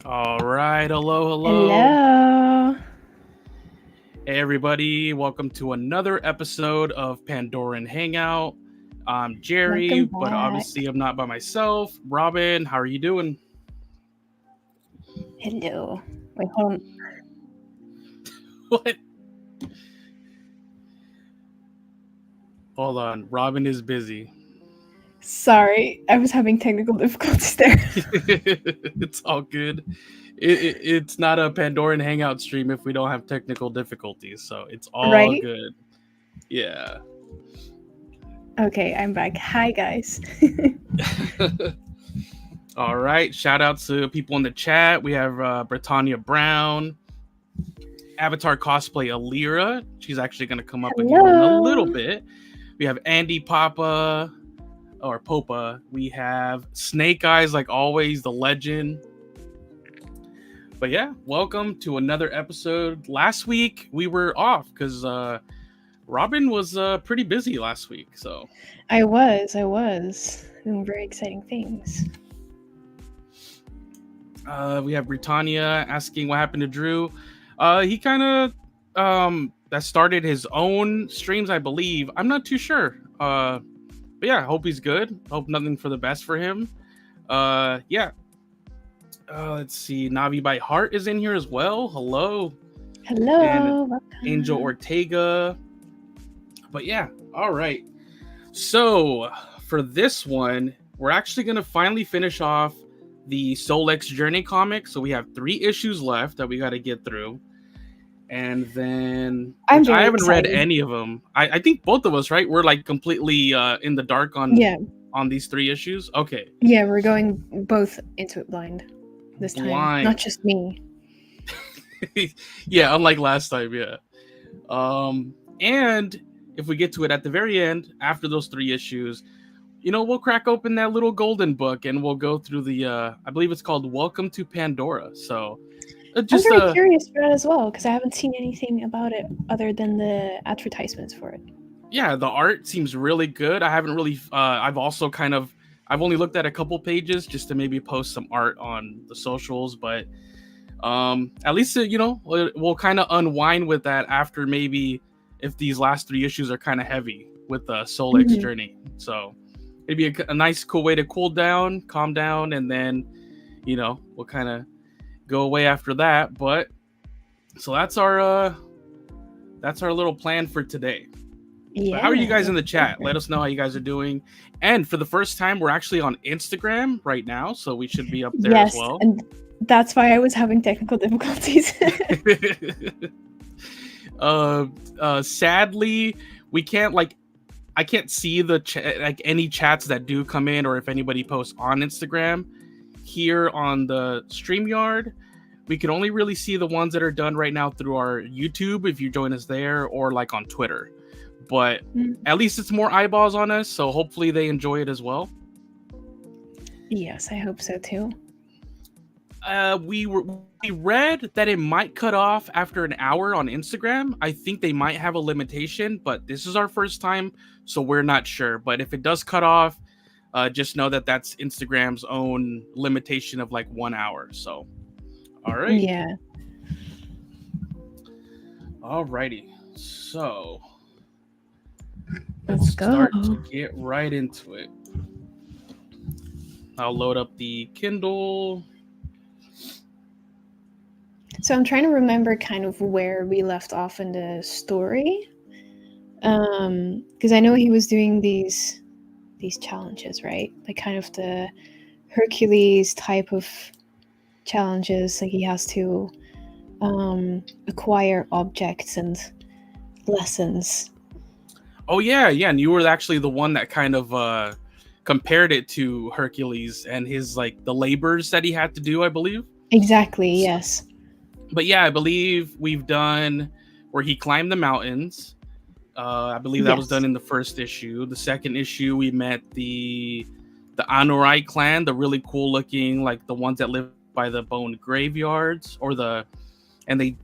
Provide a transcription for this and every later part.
All right, hello. Hello. Hey, everybody, welcome to another episode of Pandoran Hangout. I'm Jerry, Welcome but back. obviously I'm not by myself. Robin, how are you doing? Hello. Wait, hold on. What? Hold on, Robin is busy. Sorry, I was having technical difficulties there. It's all good. It's not a Pandoran Hangout stream if we don't have technical difficulties, so it's all Right? good. Yeah. Okay, I'm back. Hi, guys. All right. Shout out to people in the chat. We have Britannia Brown, Avatar cosplay Alira. She's actually going to come up again in a little bit. We have Andy Papa or Popa. We have Snake Eyes, like always, the legend. But yeah, welcome to another episode. Last week we were off because Robin was pretty busy last week. So I was doing very exciting things. We have Britannia asking what happened to Drew. He kind of that started his own streams, I believe. I'm not too sure. But yeah, hope he's good. Hope nothing for the best for him. Yeah. Let's see. Navi by Heart is in here as well. Hello. Hello. And welcome. Angel Ortega. But yeah, all right. So for this one, we're actually gonna finally finish off the Solex Journey comic. So we have 3 issues left that we got to get through. And then I haven't read any of them. I think both of us, right? We're like completely in the dark on these 3 issues. Okay. Yeah, we're going both into it blind this time. Not just me. Yeah, unlike last time, yeah. And if we get to it at the very end, after those 3 issues, we'll crack open that little golden book and we'll go through the, I believe it's called Welcome to Pandora. So just, I'm very curious for that as well, because I haven't seen anything about it other than the advertisements for it. Yeah, the art seems really good. I haven't really, I've also I've only looked at a couple pages just to maybe post some art on the socials, but at least, we'll kind of unwind with that after maybe if these last 3 issues are kind of heavy with the Solex Journey. So it'd be a nice, cool way to cool down, calm down, and then, we'll kind of go away after that. But so that's our little plan for today. Yeah. But how are you guys in the chat? Let us know how you guys are doing. And for the first time, we're actually on Instagram right now, so we should be up there as well. And that's why I was having technical difficulties. Sadly, we can't I can't see the any chats that do come in, or if anybody posts on Instagram. Here on the StreamYard, we can only really see the ones that are done right now through our YouTube if you join us there, or like on Twitter. But at least it's more eyeballs on us, so hopefully they enjoy it as well. Yes, I hope so too. We read that it might cut off after an hour on Instagram. I think they might have a limitation, but this is our first time, so we're not sure. But if it does cut off, just know that that's Instagram's own limitation of like 1 hour. So, all right. Yeah. Alrighty. So let's start to get right into it. I'll load up the Kindle. So I'm trying to remember kind of where we left off in the story, because I know he was doing these challenges, right? Like kind of the Hercules type of challenges. Like he has to acquire objects and lessons. Oh yeah, yeah, and you were actually the one that kind of compared it to Hercules and his like the labors that he had to do, I believe. Exactly, yes. But yeah, I believe we've done where he climbed the mountains. I believe that was done Yes. in the first issue. The second issue, we met the Anurai clan, the really cool looking, like the ones that live by the bone graveyards, and they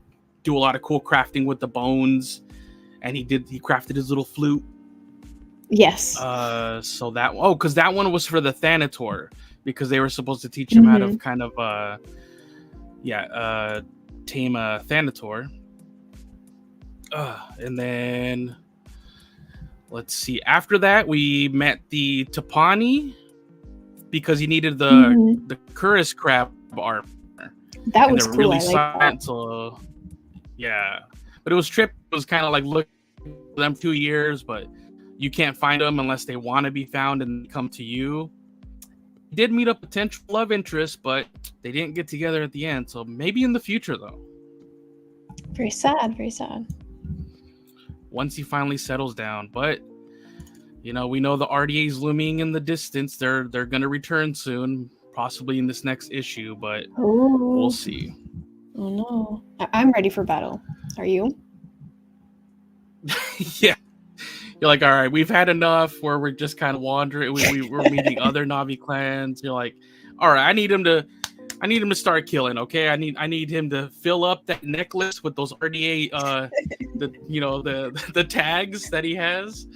do a lot of cool crafting with the bones. And he crafted his little flute. Yes. So that because that one was for the Thanator because they were supposed to teach him how to Mm-hmm. kind of tame a Thanator. And then let's see. After that, we met the Tapani because he needed Mm-hmm. the Curus crab armor, That and was they're cool. really I like that. silent. So yeah, but it was kind of like looking for them 2 years, but you can't find them unless they want to be found and come to you. He did meet a potential love interest, but they didn't get together at the end. So maybe in the future, though, Very sad. Very sad. once he finally settles down. But you know, we know the RDA is looming in the distance. They're gonna return soon, possibly in this next issue, but we'll Oh, see. oh no! I'm ready for battle. Are you? Yeah, you're like, all right, we've had enough. Where we're just kind of wandering. We're meeting other Navi clans. You're like, all right, I need him to start killing. Okay, I need him to fill up that necklace with those RDA the tags that he has,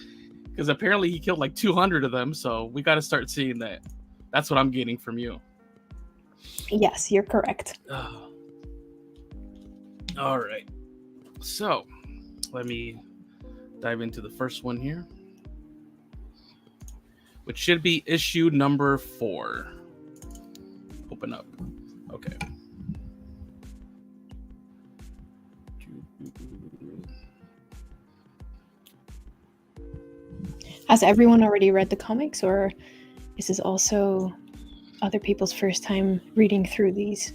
because apparently he killed like 200 of them. So we got to start seeing that. That's what I'm getting from you. Yes, you're correct. All right, so let me dive into the first one here, which should be issue number 4. Open up. Okay. Has everyone already read the comics, or is this also other people's first time reading through these?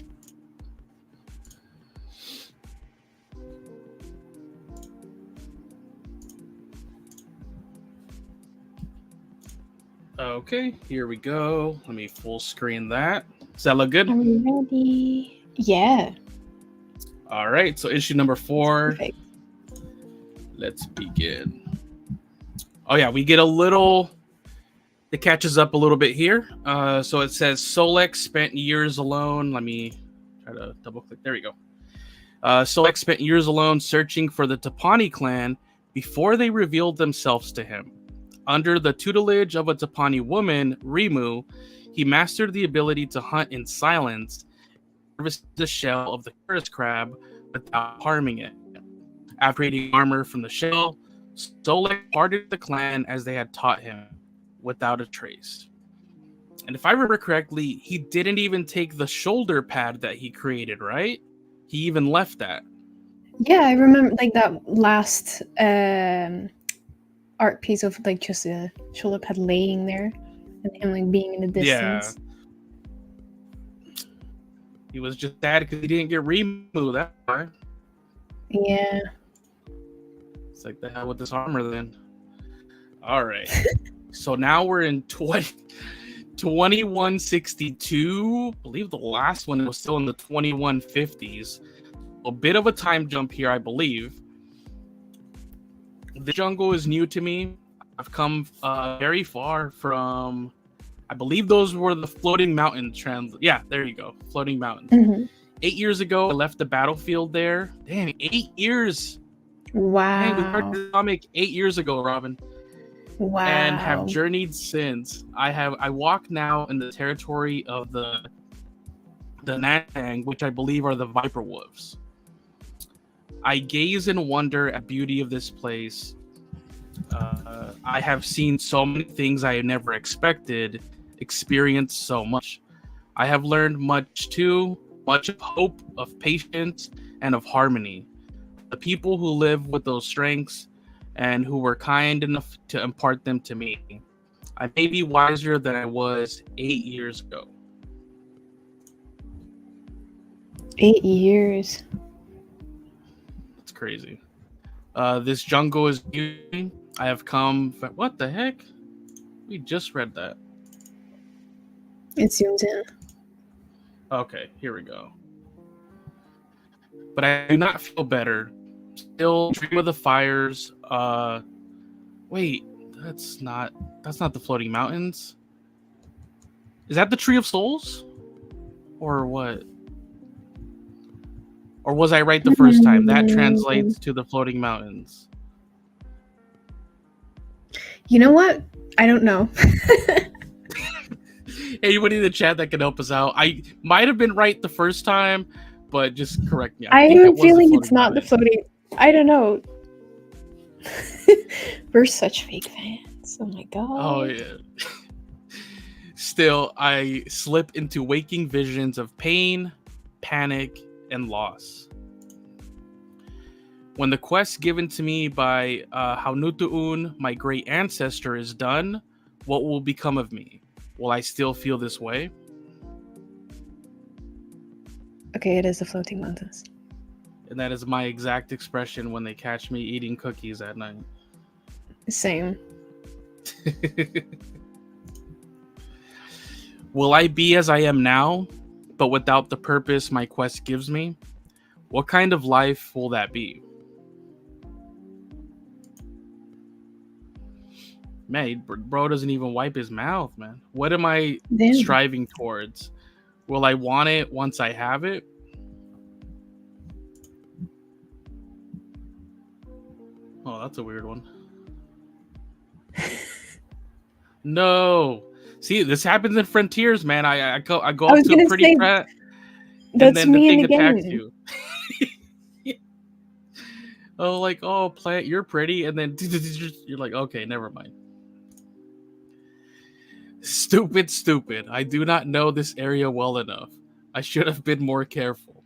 Okay, here we go. Let me full screen that. Does that look good? Are we ready? Yeah. All right, so issue number 4. Perfect. Let's begin. Oh yeah, we get a little. It catches up a little bit here. So it says Solex spent years alone. Let me try to double click. There we go. Solex spent years alone searching for the Tapani clan before they revealed themselves to him. Under the tutelage of a Tapani woman, Rimu, he mastered the ability to hunt in silence, harvest the shell of the Curus crab without harming it. After eating armor from the shell, Solek parted the clan as they had taught him, without a trace. And if I remember correctly, he didn't even take the shoulder pad that he created, right? He even left that. Yeah, I remember like that last art piece of like just a shoulder pad laying there and him like being in the distance. Yeah. He was just sad because he didn't get removed. That's why. Yeah. It's like, the hell with this armor then. All right. So now we're in 2162. I believe the last one was still in the 2150s. A bit of a time jump here, I believe. The jungle is new to me. I've come very far from, I believe those were the floating mountain trend. Yeah, there you go. Floating mountains. Mm-hmm. 8 years ago, I left the battlefield there. Damn, 8 years. Wow. Dang, we started the comic 8 years ago, Robin. Wow. And have journeyed since. I walk now in the territory of the Natang, which I believe are the Viper Wolves. I gaze in wonder at beauty of this place. I have seen so many things I had never expected, experienced so much. I have learned much too, much of hope, of patience, and of harmony. The people who live with those strengths and who were kind enough to impart them to me. I may be wiser than I was 8 years ago. 8 years. It's crazy. This jungle is new. I have come. What the heck? We just read that. It zooms in. Okay, here we go. But I do not feel better. Still dream of the fires. Wait, that's not the floating mountains. Is that the Tree of Souls? Or what? Or was I right the first time? That translates to the floating mountains. You know what? I don't know. Anybody in the chat that can help us out? I might have been right the first time, but just correct me. I think have it a was the feeling it's floating not the mountain. floating. I don't know. We're such fake fans. Oh my god. Oh yeah. Still, I slip into waking visions of pain, panic, and loss. When the quest given to me by Haunutu'un, my great ancestor, is done, what will become of me? Will I still feel this way? Okay, it is the floating mountains. And that is my exact expression when they catch me eating cookies at night. Same. Will I be as I am now, but without the purpose my quest gives me? What kind of life will that be? Man, bro doesn't even wipe his mouth, man. What am I striving towards? Will I want it once I have it? Oh, that's a weird one. No. See, this happens in Frontiers, man. I go up to a pretty pet, and then the thing attacks you. Oh, like, oh, plant, you're pretty, and then you're like, okay, never mind. Stupid. I do not know this area well enough. I should have been more careful.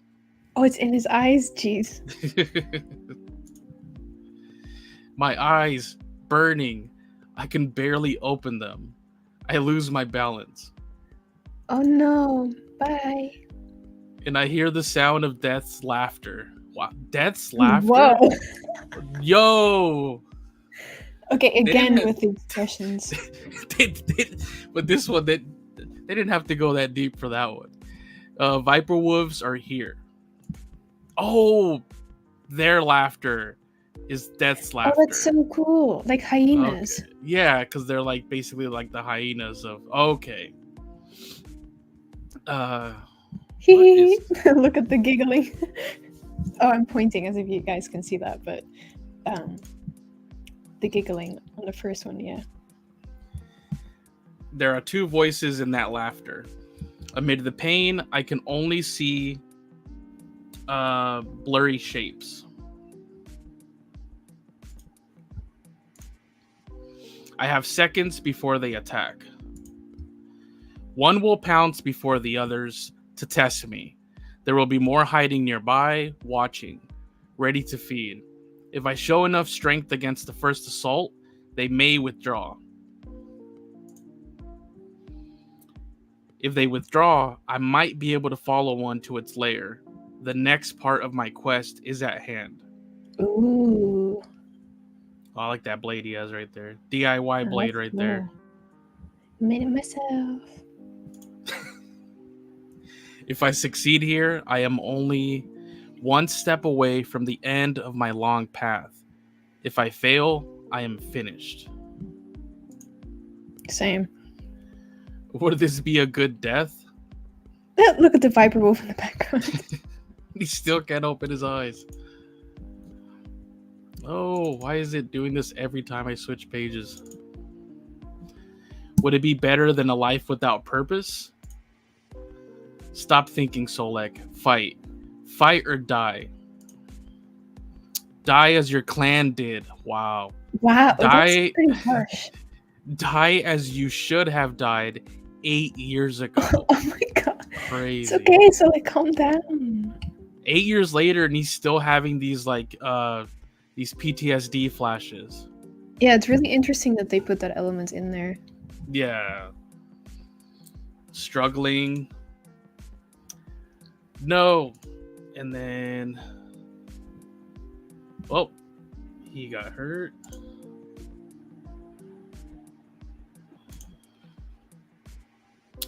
Oh, it's in his eyes? Jeez. My eyes burning. I can barely open them. I lose my balance. Oh no. Bye. And I hear the sound of Death's laughter. Wow. Death's laughter? Whoa. Yo. Okay, again with the expressions. But this one, they didn't have to go that deep for that one. Viper wolves are here. Oh, their laughter is Death's laughter. Oh, that's so cool. Like hyenas. Okay. Yeah, because they're like basically like the hyenas of okay. Look at the giggling. Oh, I'm pointing as if you guys can see that, but the giggling on the first one, yeah. There are two voices in that laughter. Amid the pain, I can only see blurry shapes. I have seconds before they attack. One will pounce before the others to test me. There will be more hiding nearby, watching, ready to feed. If I show enough strength against the first assault, they may withdraw. If they withdraw, I might be able to follow one to its lair. The next part of my quest is at hand. Ooh. Oh, I like that blade he has right there. DIY blade right there. Made it myself. If I succeed here, I am only one step away from the end of my long path. If I fail, I am finished. Same. Would this be a good death? Look at the Viper Wolf in the background. He still can't open his eyes. Oh, why is it doing this every time I switch pages? Would it be better than a life without purpose? Stop thinking, Solek. Fight. Fight or die. Die as your clan did. Wow. Wow, die, that's pretty harsh. Die as you should have died 8 years ago. Oh my god. Crazy. It's okay, so like calm down. 8 years later, and he's still having these like these PTSD flashes. Yeah, it's really interesting that they put that element in there. Yeah. Struggling. No. And then He got hurt.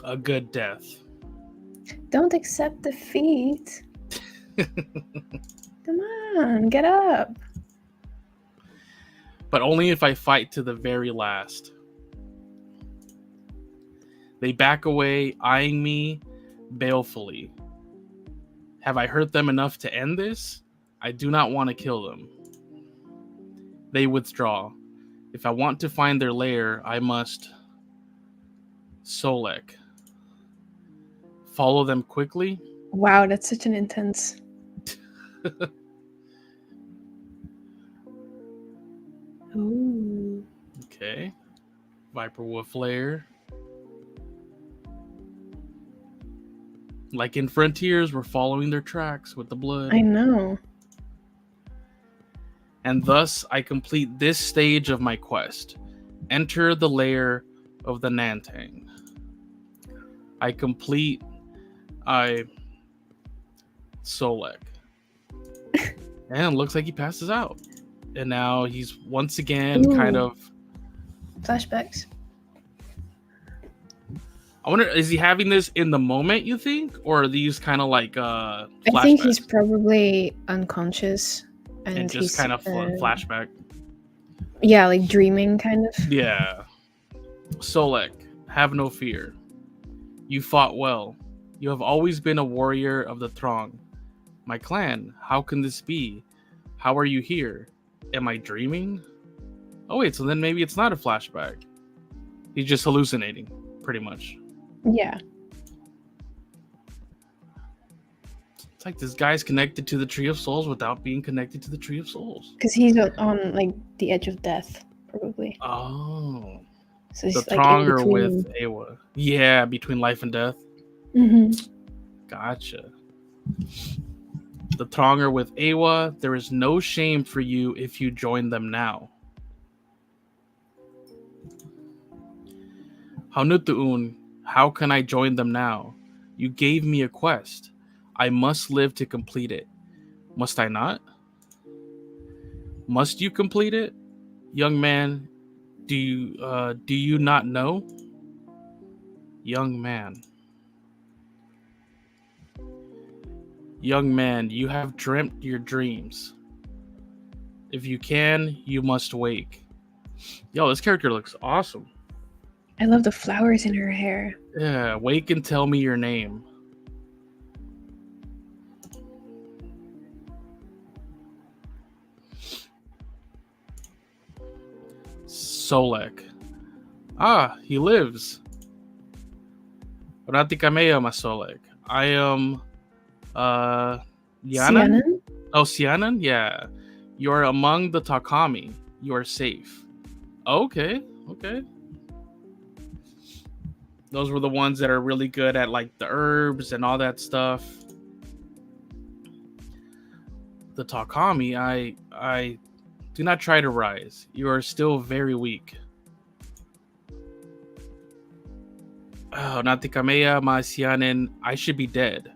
A good death. Don't accept defeat. Come on, get up. But only if I fight to the very last. They back away, eyeing me balefully. Have I hurt them enough to end this? I do not want to kill them. They withdraw. If I want to find their lair, I must... Solek. Follow them quickly. Wow, that's such an intense... Ooh. Okay. Viper Wolf Lair. Like in Frontiers, we're following their tracks with the blood. I know. And thus I complete this stage of my quest. Enter the lair of the Nantang. Solek. And it looks like he passes out. And now he's once again kind of... Flashbacks. I wonder, is he having this in the moment, you think? Or are these kind of like flashbacks? I think he's probably unconscious. And just kind of flashback. Yeah, like dreaming kind of. Yeah. Solek, have no fear. You fought well. You have always been a warrior of the throng. My clan, how can this be? How are you here? Am I dreaming? Oh wait, so then maybe it's not a flashback. He's just hallucinating, pretty much. Yeah. It's like this guy's connected to the Tree of Souls without being connected to the Tree of Souls. Because he's on like the edge of death, probably. Oh. So the Thronger with Awa. Yeah, between life and death. Mm-hmm. Gotcha. The Thronger with Awa, there is no shame for you if you join them now. Hanutuun, how can I join them now? You gave me a quest. I must live to complete it. Must I not? Must you complete it? Young man, do you not know? Young man. Young man, you have dreamt your dreams. If you can, you must wake. Yo, this character looks awesome. I love the flowers in her hair. Yeah, wake and tell me your name. Solek. Ah, he lives. Orati Kameya Solek. I am Yanan? Sianan? Oh, Sianan? Yeah. You're among the Takami. You are safe. Okay. Those were the ones that are really good at like the herbs and all that stuff. The Takami, I do not try to rise. You are still very weak. Oh, Natikameya Masianen, I should be dead.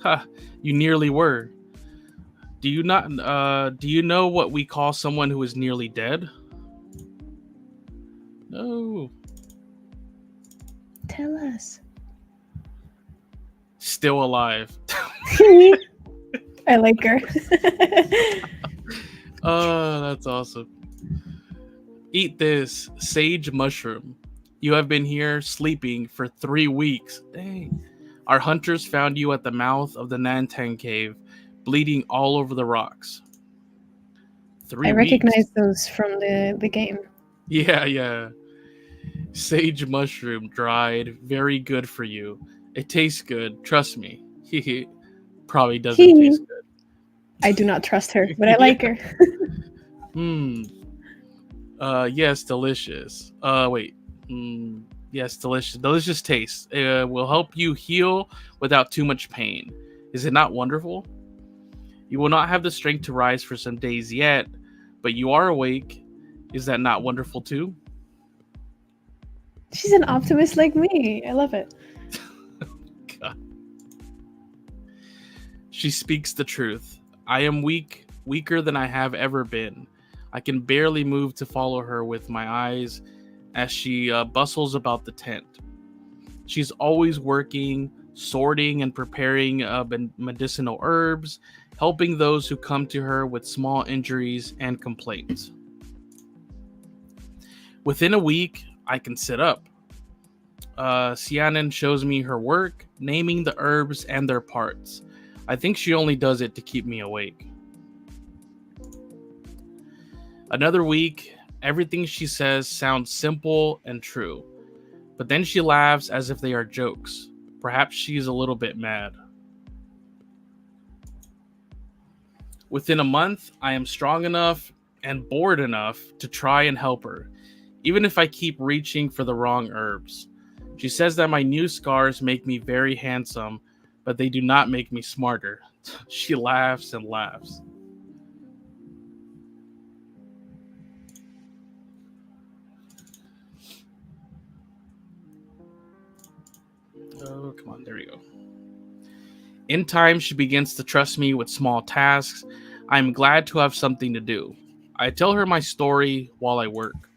Ha, you nearly were. Do you know what we call someone who is nearly dead? No. Tell us. Still alive. I like her. Oh, that's awesome. Eat this sage mushroom. You have been here sleeping for 3 weeks. Dang. Our hunters found you at the mouth of the Nantang cave, bleeding all over the rocks. 3 weeks. I recognize those from the game. Yeah. Sage mushroom, dried, very good for you. It tastes good, trust me. Probably doesn't taste good. I do not trust her, but I like her. Yes, delicious. Yes, delicious. Delicious taste. It will help you heal without too much pain. Is it not wonderful? You will not have the strength to rise for some days yet, but you are awake. Is that not wonderful too? She's an optimist like me. I love it. God. She speaks the truth. I am weak, weaker than I have ever been. I can barely move to follow her with my eyes as she bustles about the tent. She's always working, sorting, and preparing medicinal herbs, helping those who come to her with small injuries and complaints. Within a week, I can sit up. Sianen shows me her work, naming the herbs and their parts. I think she only does it to keep me awake. Another week, everything she says sounds simple and true, but then she laughs as if they are jokes. Perhaps she's a little bit mad. Within a month, I am strong enough and bored enough to try and help her, even if I keep reaching for the wrong herbs. She says that my new scars make me very handsome, but they do not make me smarter. She laughs and laughs. Oh, come on, there we go. In time, she begins to trust me with small tasks. I am glad to have something to do. I tell her my story while I work.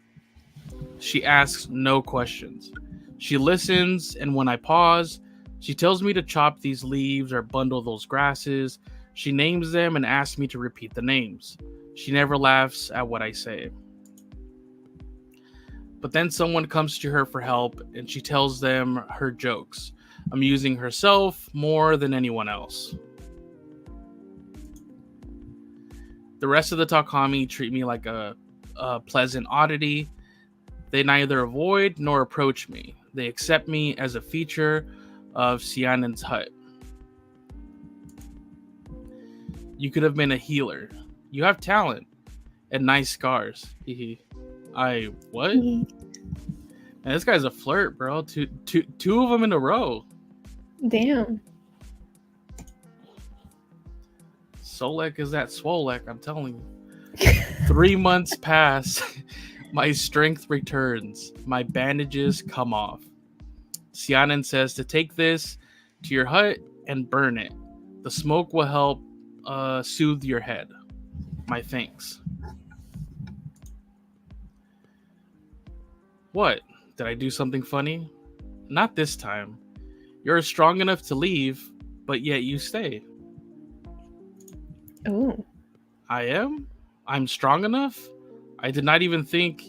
She asks no questions. She listens, and when I pause, she tells me to chop these leaves or bundle those grasses. She names them and asks me to repeat the names. She never laughs at what I say. But then someone comes to her for help, and she tells them her jokes, amusing herself more than anyone else. The rest of the Takami treat me like a pleasant oddity. They neither avoid nor approach me. They accept me as a feature of Sianen's hut. You could have been a healer. You have talent and nice scars. I what? Man, this guy's a flirt, bro. Two of them in a row. Damn. Solek is that Swolek, I'm telling you. 3 months pass. My strength returns. My bandages come off. Sianen says to take this to your hut and burn it. The smoke will help soothe your head. My thanks. What? Did I do something funny? Not this time. You're strong enough to leave, but yet you stay. Oh. I am? I'm strong enough? I did not even think.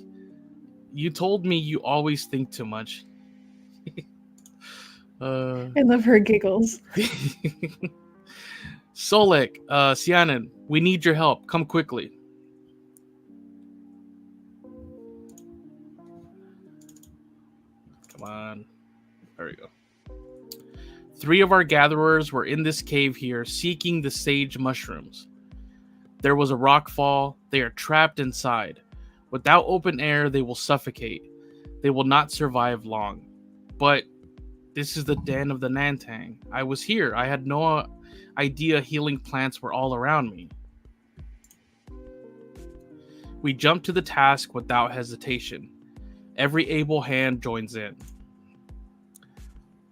You told me you always think too much. I love her giggles. Solek, Sianen, we need your help. Come quickly. Come on. There we go. 3 of our gatherers were in this cave here, seeking the sage mushrooms. There was a rock fall. They are trapped inside. Without open air, they will suffocate. They will not survive long. But this is the den of the Nantang. I was here. I had no idea healing plants were all around me. We jump to the task without hesitation. Every able hand joins in.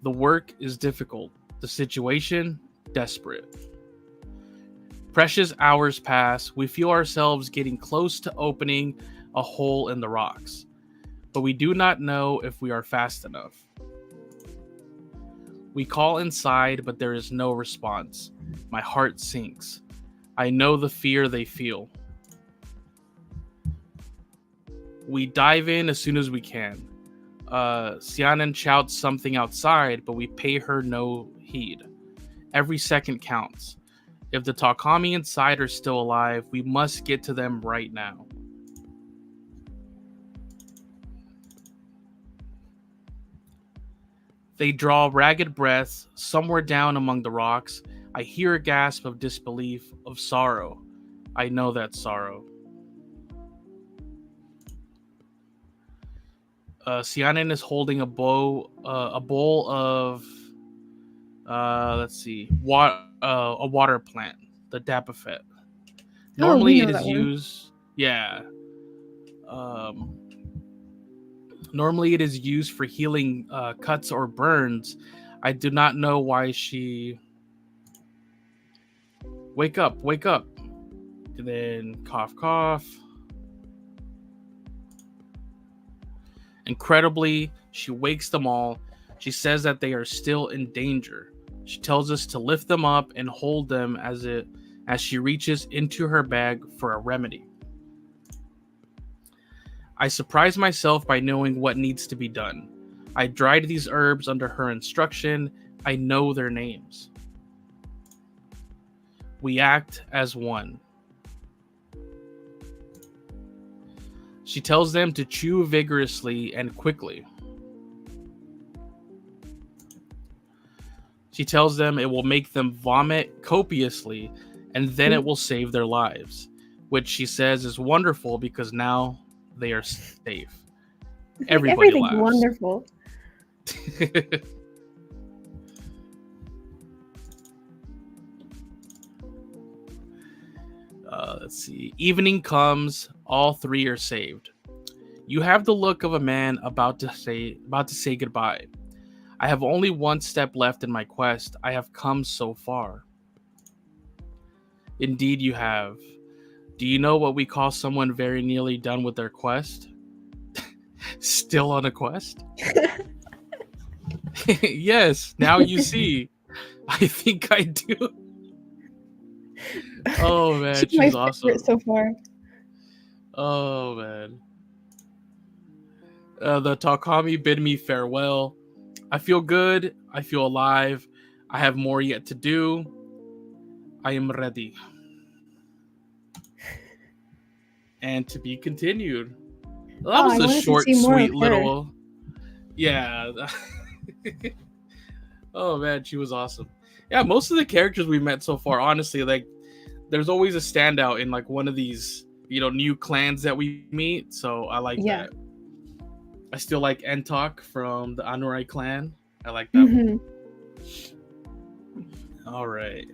The work is difficult. The situation, desperate. Precious hours pass. We feel ourselves getting close to opening a hole in the rocks, but we do not know if we are fast enough. We call inside, but there is no response. My heart sinks. I know the fear they feel. We dive in as soon as we can. Sianen shouts something outside, but we pay her no heed. Every second counts. If the Takami inside are still alive, we must get to them right now. They draw ragged breaths somewhere down among the rocks. I hear a gasp of disbelief, of sorrow. I know that sorrow. Sianen is holding a bowl of, a water plant, the Dapafet. Normally it is used, normally it is used for healing cuts or burns. I do not know why she. Wake up, wake up. And then cough, cough. Incredibly, she wakes them all. She says that they are still in danger. She tells us to lift them up and hold them as she reaches into her bag for a remedy. I surprise myself by knowing what needs to be done. I dried these herbs under her instruction. I know their names. We act as one. She tells them to chew vigorously and quickly. She tells them it will make them vomit copiously, and then it will save their lives, which she says is wonderful because now they are safe. Everybody Everything's laughs. wonderful. Let's see. Evening comes. All three are saved. You have the look of a man about to say goodbye. I have only one step left in my quest. I have come so far. Indeed, you have. Do you know what we call someone very nearly done with their quest? Still on a quest? Yes, now you see. I think I do. Oh man, She's she's my awesome. favorite so far. Oh man. The Takami bid me farewell. I feel good. I feel alive. I have more yet to do. I am ready. And to be continued. Well, that was a short, sweet little. Yeah. Oh man, she was awesome. Yeah, most of the characters we met so far, honestly, like, there's always a standout in like one of these, new clans that we meet. So I like that. I still like Entok from the Anurai clan. I like that one. All right.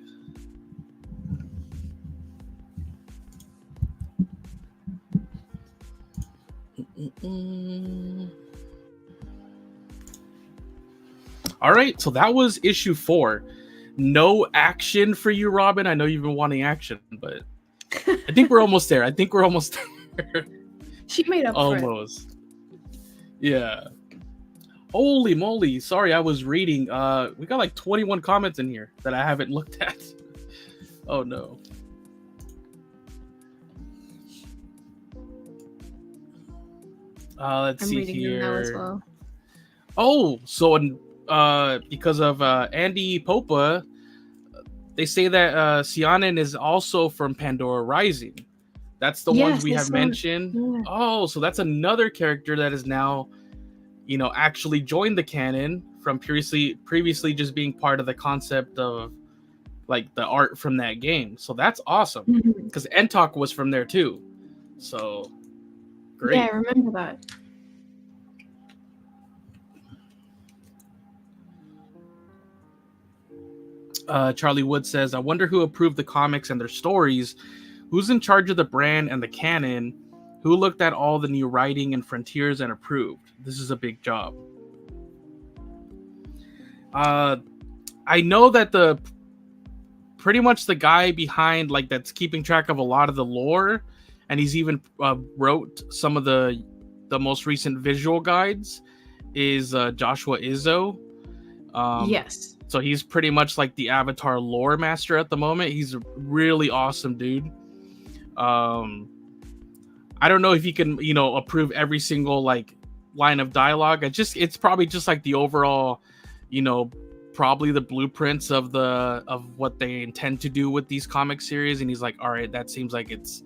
All right, so that was issue 4. No action for you, Robin. I know you've been wanting action, but I think we're almost there. She made up almost. Yeah. Holy moly. Sorry, I was reading. We got like 21 comments in here that I haven't looked at. Oh no. Let's see here. Them now as well. Oh, so because of Andy Popa, they say that Sianen is also from Pandora Rising. That's the ones we have mentioned. Yeah. Oh, so that's another character that is now, actually joined the canon from previously just being part of the concept of like the art from that game. So that's awesome because Entok was from there too. So great. Yeah, I remember that. Charlie Wood says, I wonder who approved the comics and their stories. Who's in charge of the brand and the canon? Who looked at all the new writing and frontiers and approved? This is a big job. I know that pretty much the guy behind, like, that's keeping track of a lot of the lore, and he's even wrote some of the most recent visual guides, is Joshua Izzo. Yes. So he's pretty much like the Avatar lore master at the moment. He's a really awesome dude. I don't know if he can, approve every single like line of dialogue. It's probably just like the overall, probably the blueprints of what they intend to do with these comic series. And he's like, all right, that seems like it's,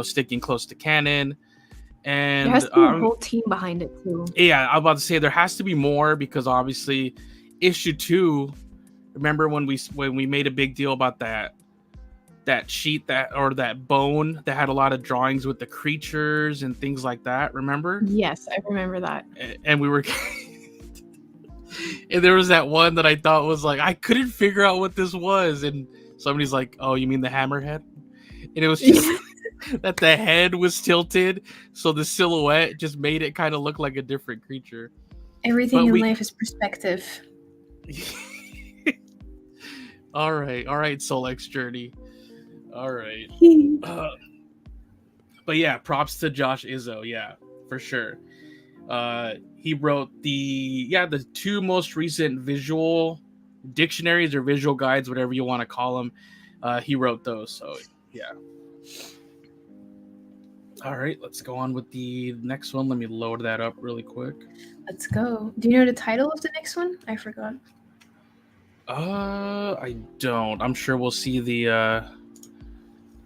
sticking close to canon. And there has to be a whole team behind it too. Yeah, I'm about to say there has to be more because obviously issue 2, remember when we made a big deal about that sheet that bone that had a lot of drawings with the creatures and things like that, remember? Yes, I remember that. And we were and there was that one that I thought was like, I couldn't figure out what this was, and somebody's like, oh, you mean the hammerhead? And it was just that the head was tilted, so the silhouette just made it kind of look like a different creature. Everything in life is perspective. All right, Solex Journey. All right. But yeah, props to Josh Izzo. Yeah, for sure. He wrote the two most recent visual dictionaries or visual guides, whatever you want to call them. He wrote those. So yeah. All right, let's go on with the next one. Let me load that up really quick. Let's go. Do you know the title of the next one? I forgot. I don't. I'm sure we'll see the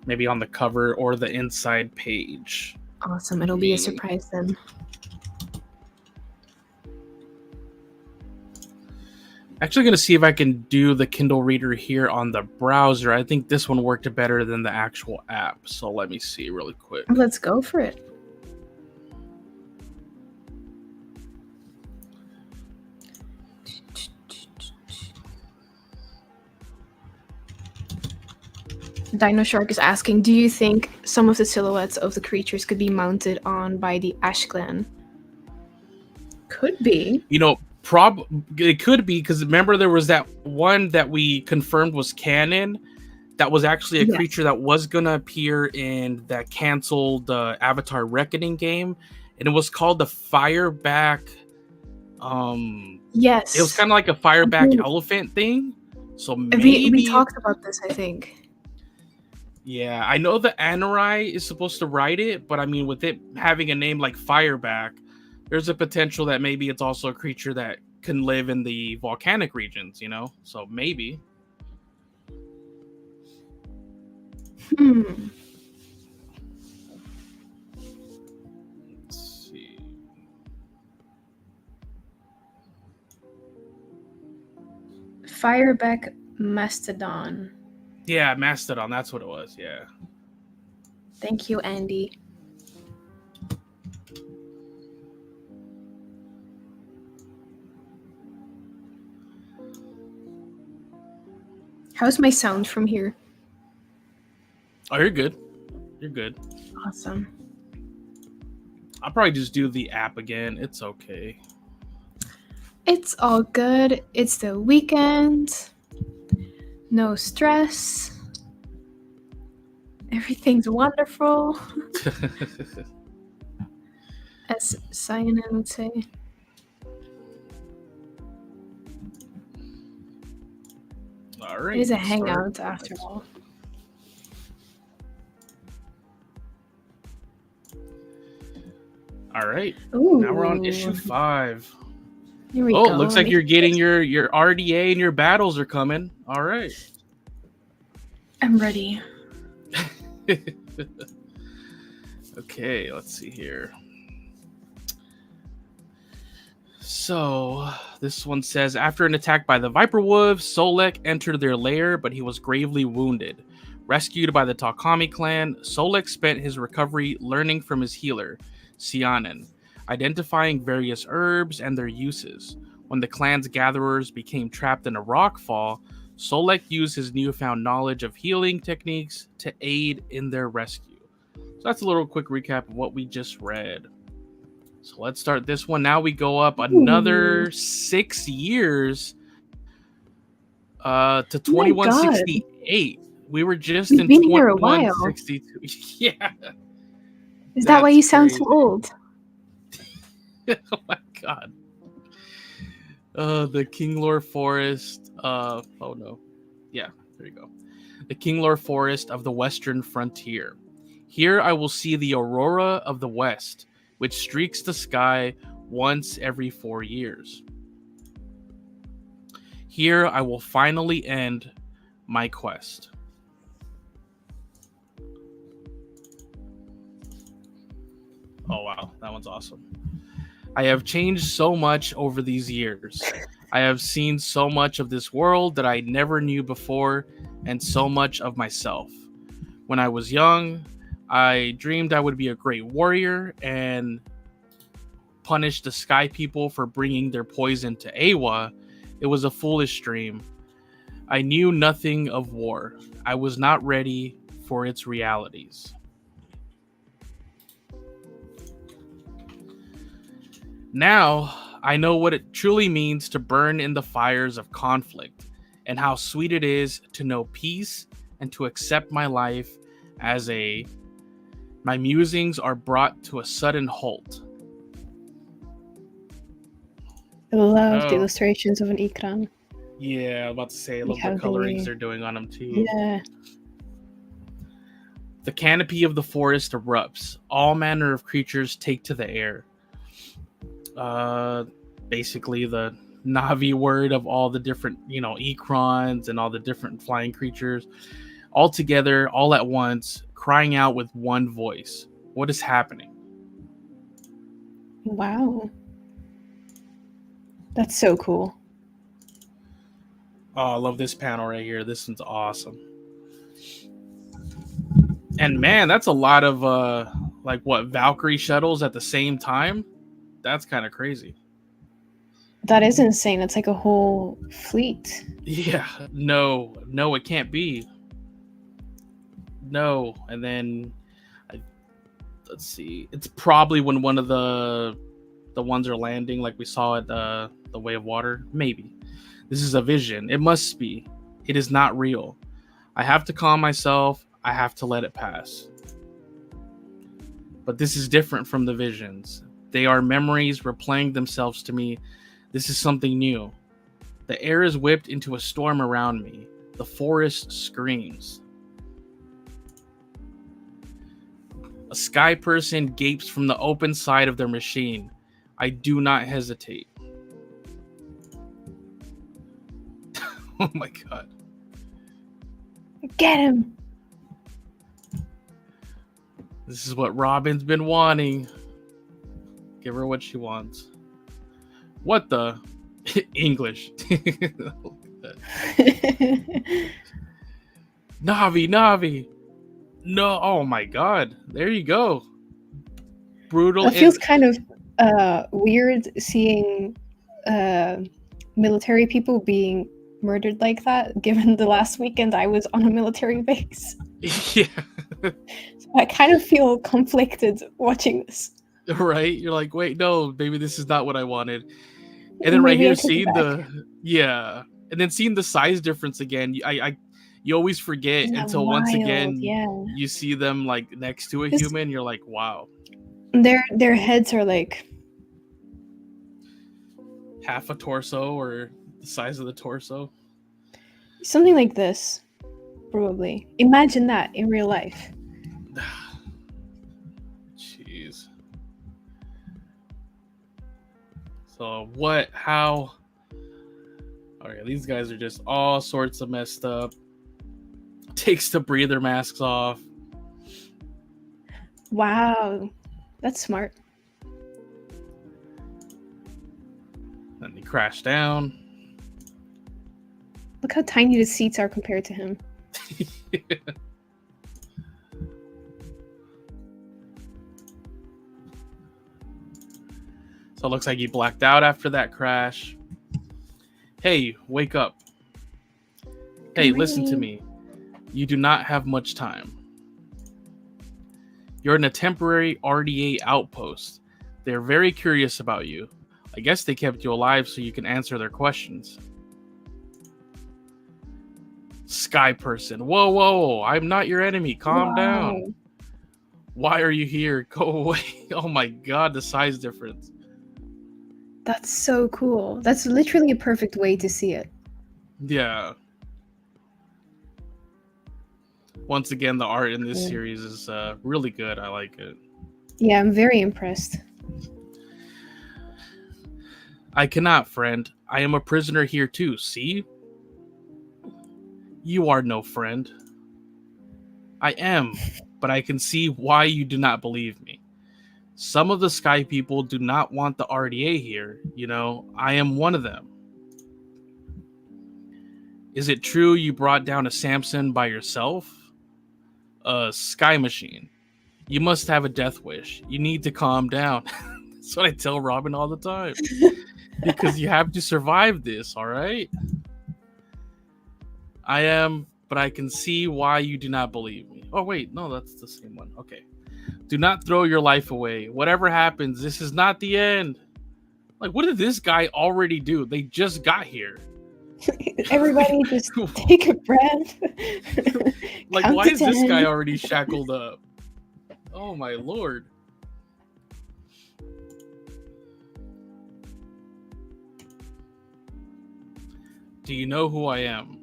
maybe on the cover or the inside page. Awesome. It'll be a surprise then. Actually going to see if I can do the Kindle Reader here on the browser. I think this one worked better than the actual app. So let me see really quick. Let's go for it. Dino Shark is asking, do you think some of the silhouettes of the creatures could be mounted on by the Ash Clan? Could be. You know, it could be, because remember there was that one that we confirmed was canon that was actually a creature that was going to appear in that canceled Avatar Reckoning game, and it was called the Fireback. Yes. It was kind of like a Fireback elephant thing. So maybe we talked about this, I think. Yeah, I know the Anurai is supposed to write it, but I mean, with it having a name like Fireback, there's a potential that maybe it's also a creature that can live in the volcanic regions, you know? So maybe. Let's see. Fireback Mastodon. Yeah, Mastodon, that's what it was, yeah. Thank you, Andy. How's my sound from here? Oh, you're good. You're good. Awesome. I'll probably just do the app again. It's okay. It's all good. It's the weekend. No stress. Everything's wonderful. As Cyanan would say. All right. It is a hangout after all. All right. Ooh. Now we're on issue 5. Here we go. It looks like you're getting your RDA and your battles are coming. All right. I'm ready. Okay, let's see here. So, this one says, after an attack by the Viper Wolves, Solek entered their lair, but he was gravely wounded. Rescued by the Takami clan, Solek spent his recovery learning from his healer, Cyanan, identifying various herbs and their uses. When the clan's gatherers became trapped in a rockfall, Solek used his newfound knowledge of healing techniques to aid in their rescue. So that's a little quick recap of what we just read. So let's start this one. Now we go up another 6 years to 2168. We were just in 2162. Yeah. Is that why you sound so old? Oh my god. The Kinglore Forest. Oh no. Yeah, there you go. The Kinglore Forest of the Western Frontier. Here I will see the aurora of the West, which streaks the sky once every 4 years. Here I will finally end my quest. Oh wow, that one's awesome. I have changed so much over these years. I have seen so much of this world that I never knew before, and so much of myself. When I was young, I dreamed I would be a great warrior and punish the Sky People for bringing their poison to Awa. It was a foolish dream. I knew nothing of war. I was not ready for its realities. Now, I know what it truly means to burn in the fires of conflict, and how sweet it is to know peace and to accept my life as my musings are brought to a sudden halt. I love the Oh, illustrations of an ikran. yeah, I'm about to say, I Like love the how colorings they, they're doing on them too. yeah. The canopy of the forest erupts. All manner of creatures take to the air. Uh, basically the Navi word of all the different, Ekrons and all the different flying creatures, all together, all at once, crying out with one voice. What is happening? Wow. That's so cool. Oh, I love this panel right here. This one's awesome. And man, that's a lot of like what, Valkyrie shuttles at the same time? That's kind of crazy. That is insane. It's like a whole fleet. Yeah, no, it can't be. No, and then let's see. It's probably when one of the ones are landing, like we saw at the Way of Water. Maybe this is a vision. It must be. It is not real. I have to calm myself. I have to let it pass. But this is different from the visions. They are memories replaying themselves to me. This is something new. The air is whipped into a storm around me. The forest screams. A sky person gapes from the open side of their machine. I do not hesitate. Oh my god. Get him! This is what Robin's been wanting. Give her what she wants. What the? English. Navi. No, oh my god. There you go. Brutal. It feels kind of weird seeing military people being murdered like that, given the last weekend I was on a military base. Yeah. So I kind of feel conflicted watching this. Right? You're like, wait, no, maybe this is not what I wanted. And then right here, seeing and then seeing the size difference again, you always forget until once again you see them like next to a human. You're like, wow. Their heads are like half a torso or the size of the torso. Something like this, probably. Imagine that in real life. Jeez. So what? How? Okay, these guys are just all sorts of messed up. Takes the breather masks off. Wow, that's smart. Then they crash down. Look how tiny the seats are compared to him. Yeah. So it looks like he blacked out after that crash. Hey, wake up. Hey, listen to me. You do not have much time. You're in a temporary RDA outpost. They're very curious about you. I guess they kept you alive so you can answer their questions. Sky person. Whoa. I'm not your enemy. Calm down. Why are you here? Go away. Oh my god, the size difference. That's so cool. That's literally a perfect way to see it. Yeah. Once again, the art in this series is really good. I like it. Yeah, I'm very impressed. I cannot, friend. I am a prisoner here too, see? You are no friend. I am, but I can see why you do not believe me. Some of the sky people do not want the RDA here. You know, I am one of them. Is it true you brought down a Samson by yourself? A sky machine. You must have a death wish. You need to calm down. That's what I tell Robin all the time. Because you have to survive this, all right? I am, but I can see why you do not believe me. Oh, wait. No, that's the same one. Okay. Do not throw your life away. Whatever happens, this is not the end. Like, what did this guy already do? They just got here. Everybody just take a breath. Like, why is this guy already shackled up? Oh, my lord. Do you know who I am?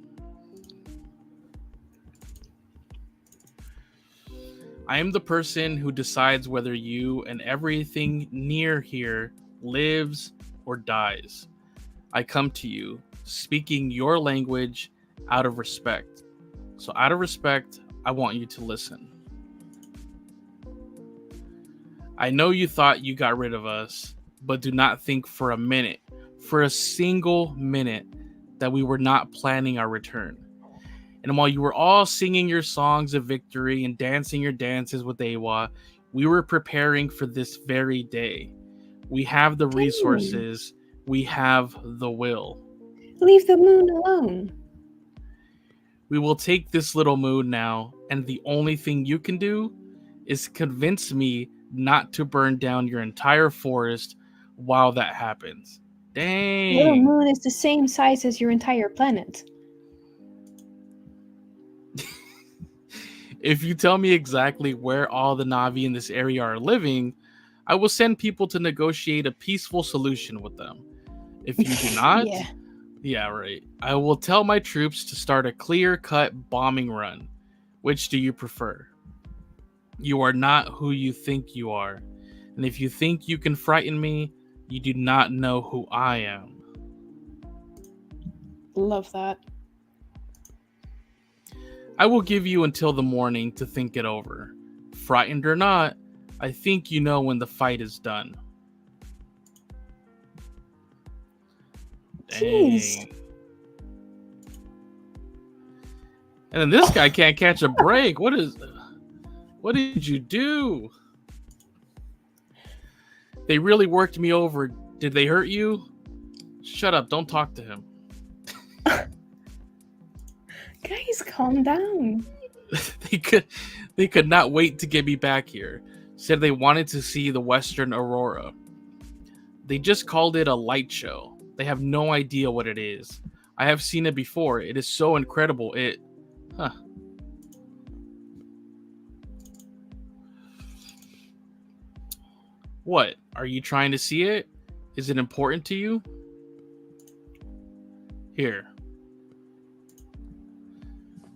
I am the person who decides whether you and everything near here lives or dies. I come to you, speaking your language out of respect. So, out of respect, I want you to listen. I know you thought you got rid of us, but do not think for a minute, for a single minute, that we were not planning our return. And while you were all singing your songs of victory and dancing your dances with Awa, we were preparing for this very day. We have the resources, we have the will. Leave the moon alone. We will take this little moon now, and the only thing you can do is convince me not to burn down your entire forest while that happens. The little Dang. moon is the same size as your entire planet. If you tell me exactly where all the Na'vi in this area are living, I will send people to negotiate a peaceful solution with them. If you do not, yeah, right. I will tell my troops to start a clear-cut bombing run. Which do you prefer? You are not who you think you are. And if you think you can frighten me, you do not know who I am. Love that. I will give you until the morning to think it over. Frightened or not, I think you know when the fight is done. Jeez. Dang. And then this guy can't catch a break. What did you do? They really worked me over. Did they hurt you? Shut up, don't talk to him. Guys, calm down. They could not wait to get me back here. Said they wanted to see the Western Aurora. They just called it a light show. They have no idea what it is. I have seen it before. It is so incredible. What? Are you trying to see it? Is it important to you? Here.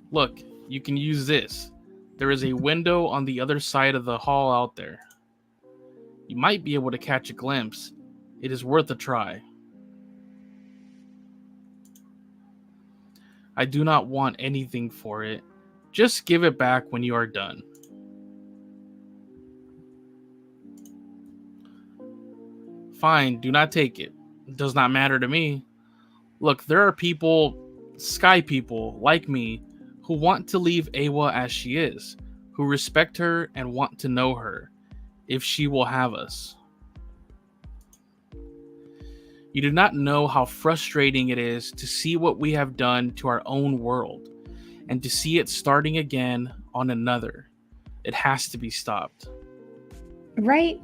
Look, you can use this. There is a window on the other side of the hall out there. You might be able to catch a glimpse. It is worth a try. I do not want anything for it. Just give it back when you are done. Fine, do not take it. It does not matter to me. Look, there are people, sky people, like me, who want to leave Awa as she is, who respect her and want to know her, if she will have us. You do not know how frustrating it is to see what we have done to our own world, and to see it starting again on another. It has to be stopped. Right?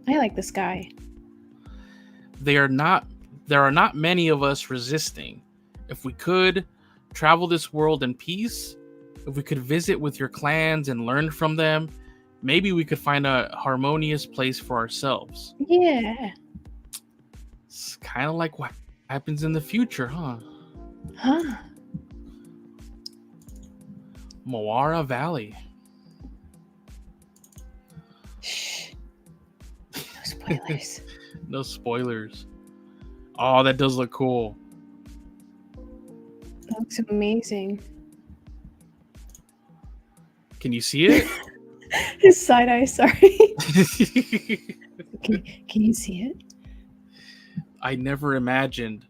I like this guy. There are not many of us resisting. If we could travel this world in peace, if we could visit with your clans and learn from them, maybe we could find a harmonious place for ourselves. Yeah. It's kind of like what happens in the future, huh? Huh? Moara Valley. Shh. No spoilers. No spoilers. Oh, that does look cool. That looks amazing. Can you see it? His side eye, sorry. Can you see it? I never imagined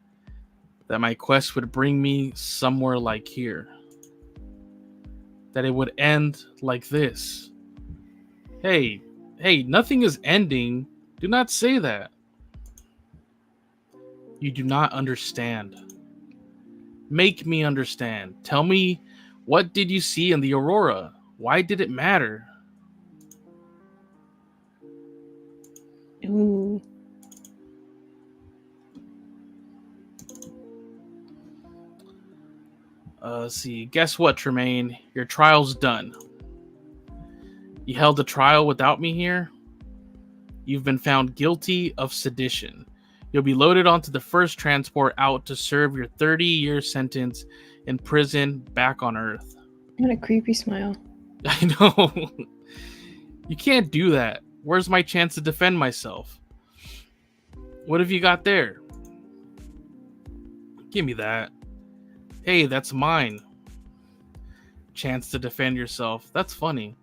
that my quest would bring me somewhere like here. That it would end like this. Hey, nothing is ending. Do not say that. You do not understand. Make me understand. Tell me, what did you see in the aurora? Why did it matter? Ooh. Let's see. Guess what, Tremaine? Your trial's done. You held a trial without me here? You've been found guilty of sedition. You'll be loaded onto the first transport out to serve your 30-year sentence in prison back on Earth. What a creepy smile. I know. You can't do that. Where's my chance to defend myself? What have you got there? Give me that. Hey, that's mine. Chance to defend yourself. That's funny.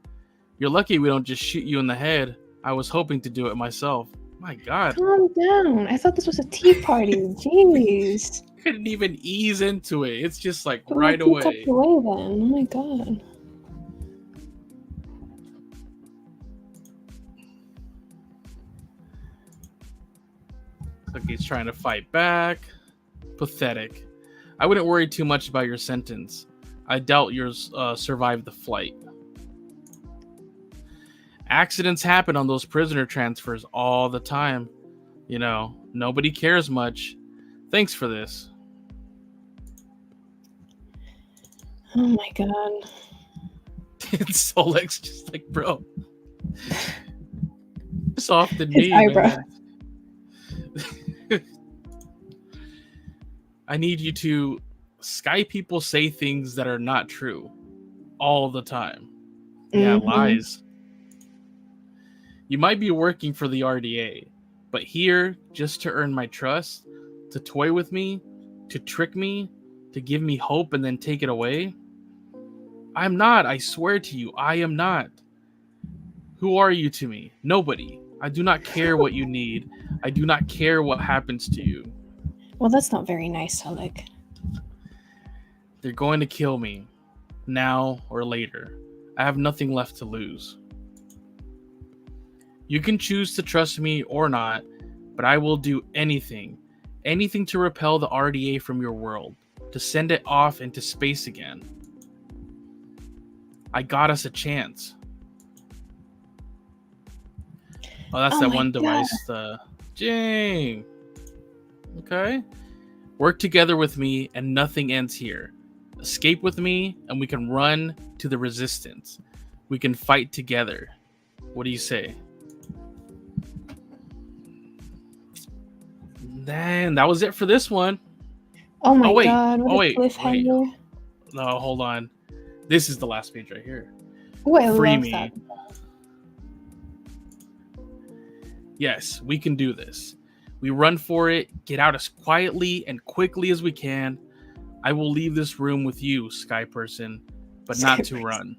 You're lucky we don't just shoot you in the head. I was hoping to do it myself. My God. Calm down. I thought this was a tea party. Jeez. Couldn't even ease into it. It's just like Put right my feet away. tucked away then. Oh my God. Like he's trying to fight back. Pathetic. I wouldn't worry too much about your sentence. I doubt you'll survive the flight. Accidents happen on those prisoner transfers all the time. You know, nobody cares much. Thanks for this. Oh my God. And Solek's just like, bro. Soft than His me, eyebrow. man. I need you to Sky people say things that are not true all the time. Yeah, lies. You might be working for the RDA, but here just to earn my trust, to toy with me, to trick me, to give me hope and then take it away? I'm not, I swear to you, I am not. Who are you to me? Nobody. I do not care what you need. I do not care what happens to you. Well, that's not very nice, Solek. They're going to kill me, now or later. I have nothing left to lose. You can choose to trust me or not, but I will do anything to repel the RDA from your world, to send it off into space again. I got us a chance. Oh, that's that one device. Jing. Okay. Work together with me and nothing ends here. Escape with me and we can run to the resistance. We can fight together. What do you say? Then that was it for this one. Oh my God, what a cliffhanger. No, hold on. This is the last page right here. Oh, I Free love me. that. Yes, we can do this. We run for it, get out as quietly and quickly as we can. I will leave this room with you, Sky Person, but not to run.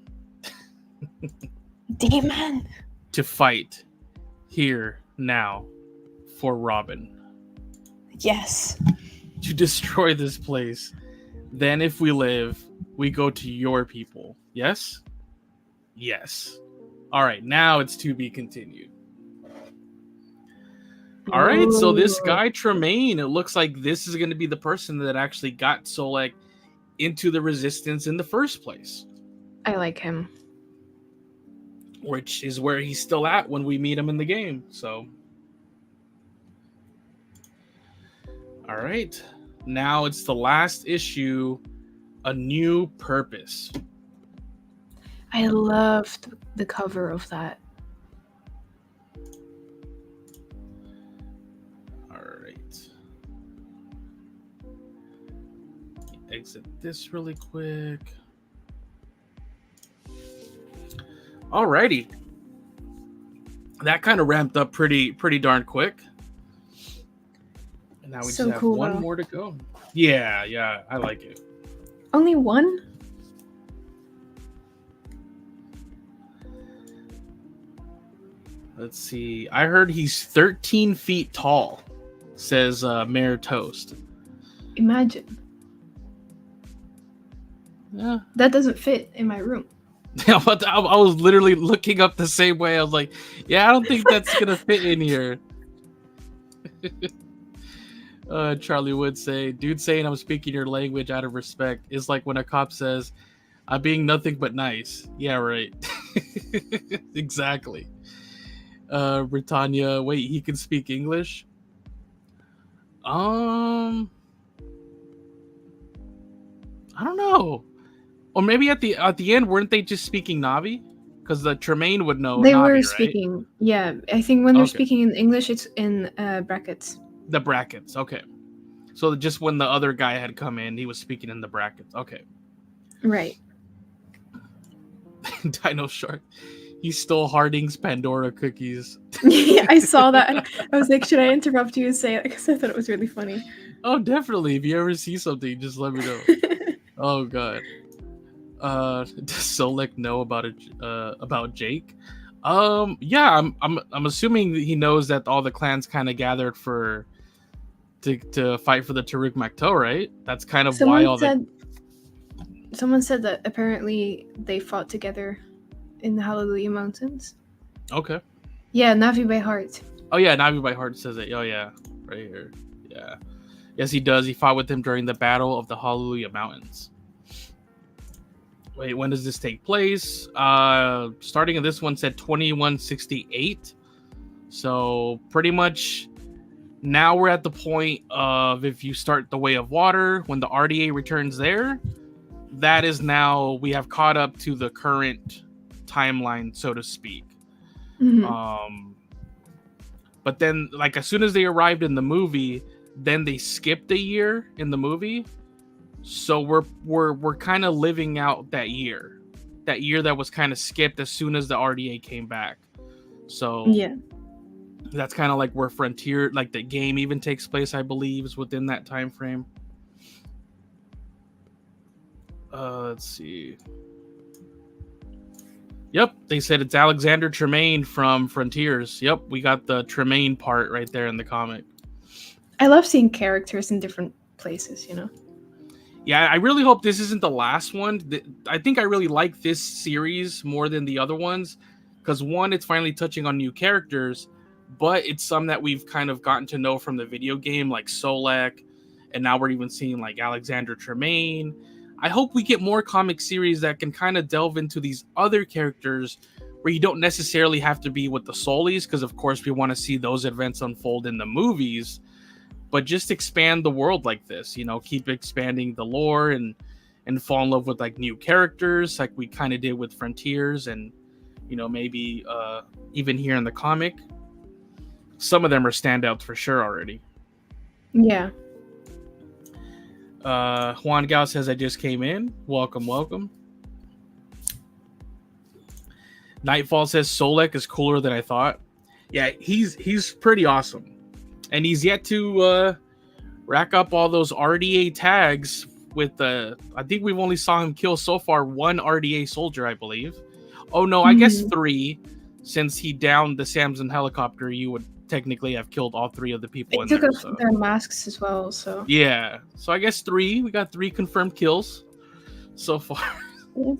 Demon! To fight. Here, now, for Robin. Yes. To destroy this place. Then if we live, we go to your people. Yes? Yes. Alright, now it's to be continued. All right, so this guy Tremaine, it looks like this is going to be the person that actually got Solek into the resistance in the first place. I like him. Which is where he's still at when we meet him in the game. So, all right, now it's the last issue, A New Purpose. I loved the cover of that. Exit this really quick. Alrighty. That kind of ramped up pretty darn quick. And now we just have one more to go. Yeah, I like it. Only one? Let's see. I heard he's 13 feet tall, says Mayor Toast. Imagine. Yeah. That doesn't fit in my room. I was literally looking up the same way. I was like, yeah, I don't think that's going to fit in here. Charlie would say, dude saying I'm speaking your language out of respect is like when a cop says, I'm being nothing but nice. Yeah, right. Exactly. Britannia, wait, he can speak English? I don't know. Or maybe at the end, weren't they just speaking Navi? Because the Tremaine would know. They Navi, were right? speaking. Yeah, I think when they're speaking in English, it's in brackets. The brackets. Okay. So just when the other guy had come in, he was speaking in the brackets. Okay. Right. Dino Shark. He stole Harding's Pandora cookies. Yeah, I saw that. And I was like, should I interrupt you and say it? Because I thought it was really funny. Oh, definitely. If you ever see something, just let me know. Oh god. Does Solek know about Jake? Yeah, I'm assuming that he knows that all the clans kind of gathered to fight for the Taruk Makto, right? That's kind of why all the Someone said that apparently they fought together in the Hallelujah Mountains. Okay. Yeah, Navi by heart. Oh yeah, Navi by heart says it. Oh yeah, right here. Yeah. Yes, he does. He fought with him during the Battle of the Hallelujah Mountains. Wait, when does this take place? Starting in this one said 2168. So pretty much now we're at the point of if you start the Way of Water, when the RDA returns there, that is now we have caught up to the current timeline, so to speak. Mm-hmm. But then, like, as soon as they arrived in the movie, then they skipped a year in the movie. So we're kind of living out that year that was kind of skipped as soon as the RDA came back. So yeah, that's kind of like where Frontier, like the game, even takes place. I believe is within that time frame. Let's see. Yep, they said it's Alexander Tremaine from Frontiers. Yep, we got the Tremaine part right there in the comic. I love seeing characters in different places, you know? Yeah, I really hope this isn't the last one. I think I really like this series more than the other ones. Because one, it's finally touching on new characters, but it's some that we've kind of gotten to know from the video game, like Solek, and now we're even seeing like Alexander Tremaine. I hope we get more comic series that can kind of delve into these other characters where you don't necessarily have to be with the Solis, because of course we want to see those events unfold in the movies, but just expand the world like this, you know, keep expanding the lore and fall in love with like new characters like we kind of did with Frontiers, and you know, maybe even here in the comic, some of them are standouts for sure already. Yeah. Juan Gao says, I just came in. Welcome. Nightfall says Solek is cooler than I thought. Yeah, he's pretty awesome. And he's yet to rack up all those RDA tags with I think we've only saw him kill so far one RDA soldier, I believe. Oh no, I guess 3. Since he downed the Samson helicopter, you would technically have killed all 3 of the people in there. They took off their masks as well, so... Yeah, so I guess 3. We got 3 confirmed kills so far. Yeah.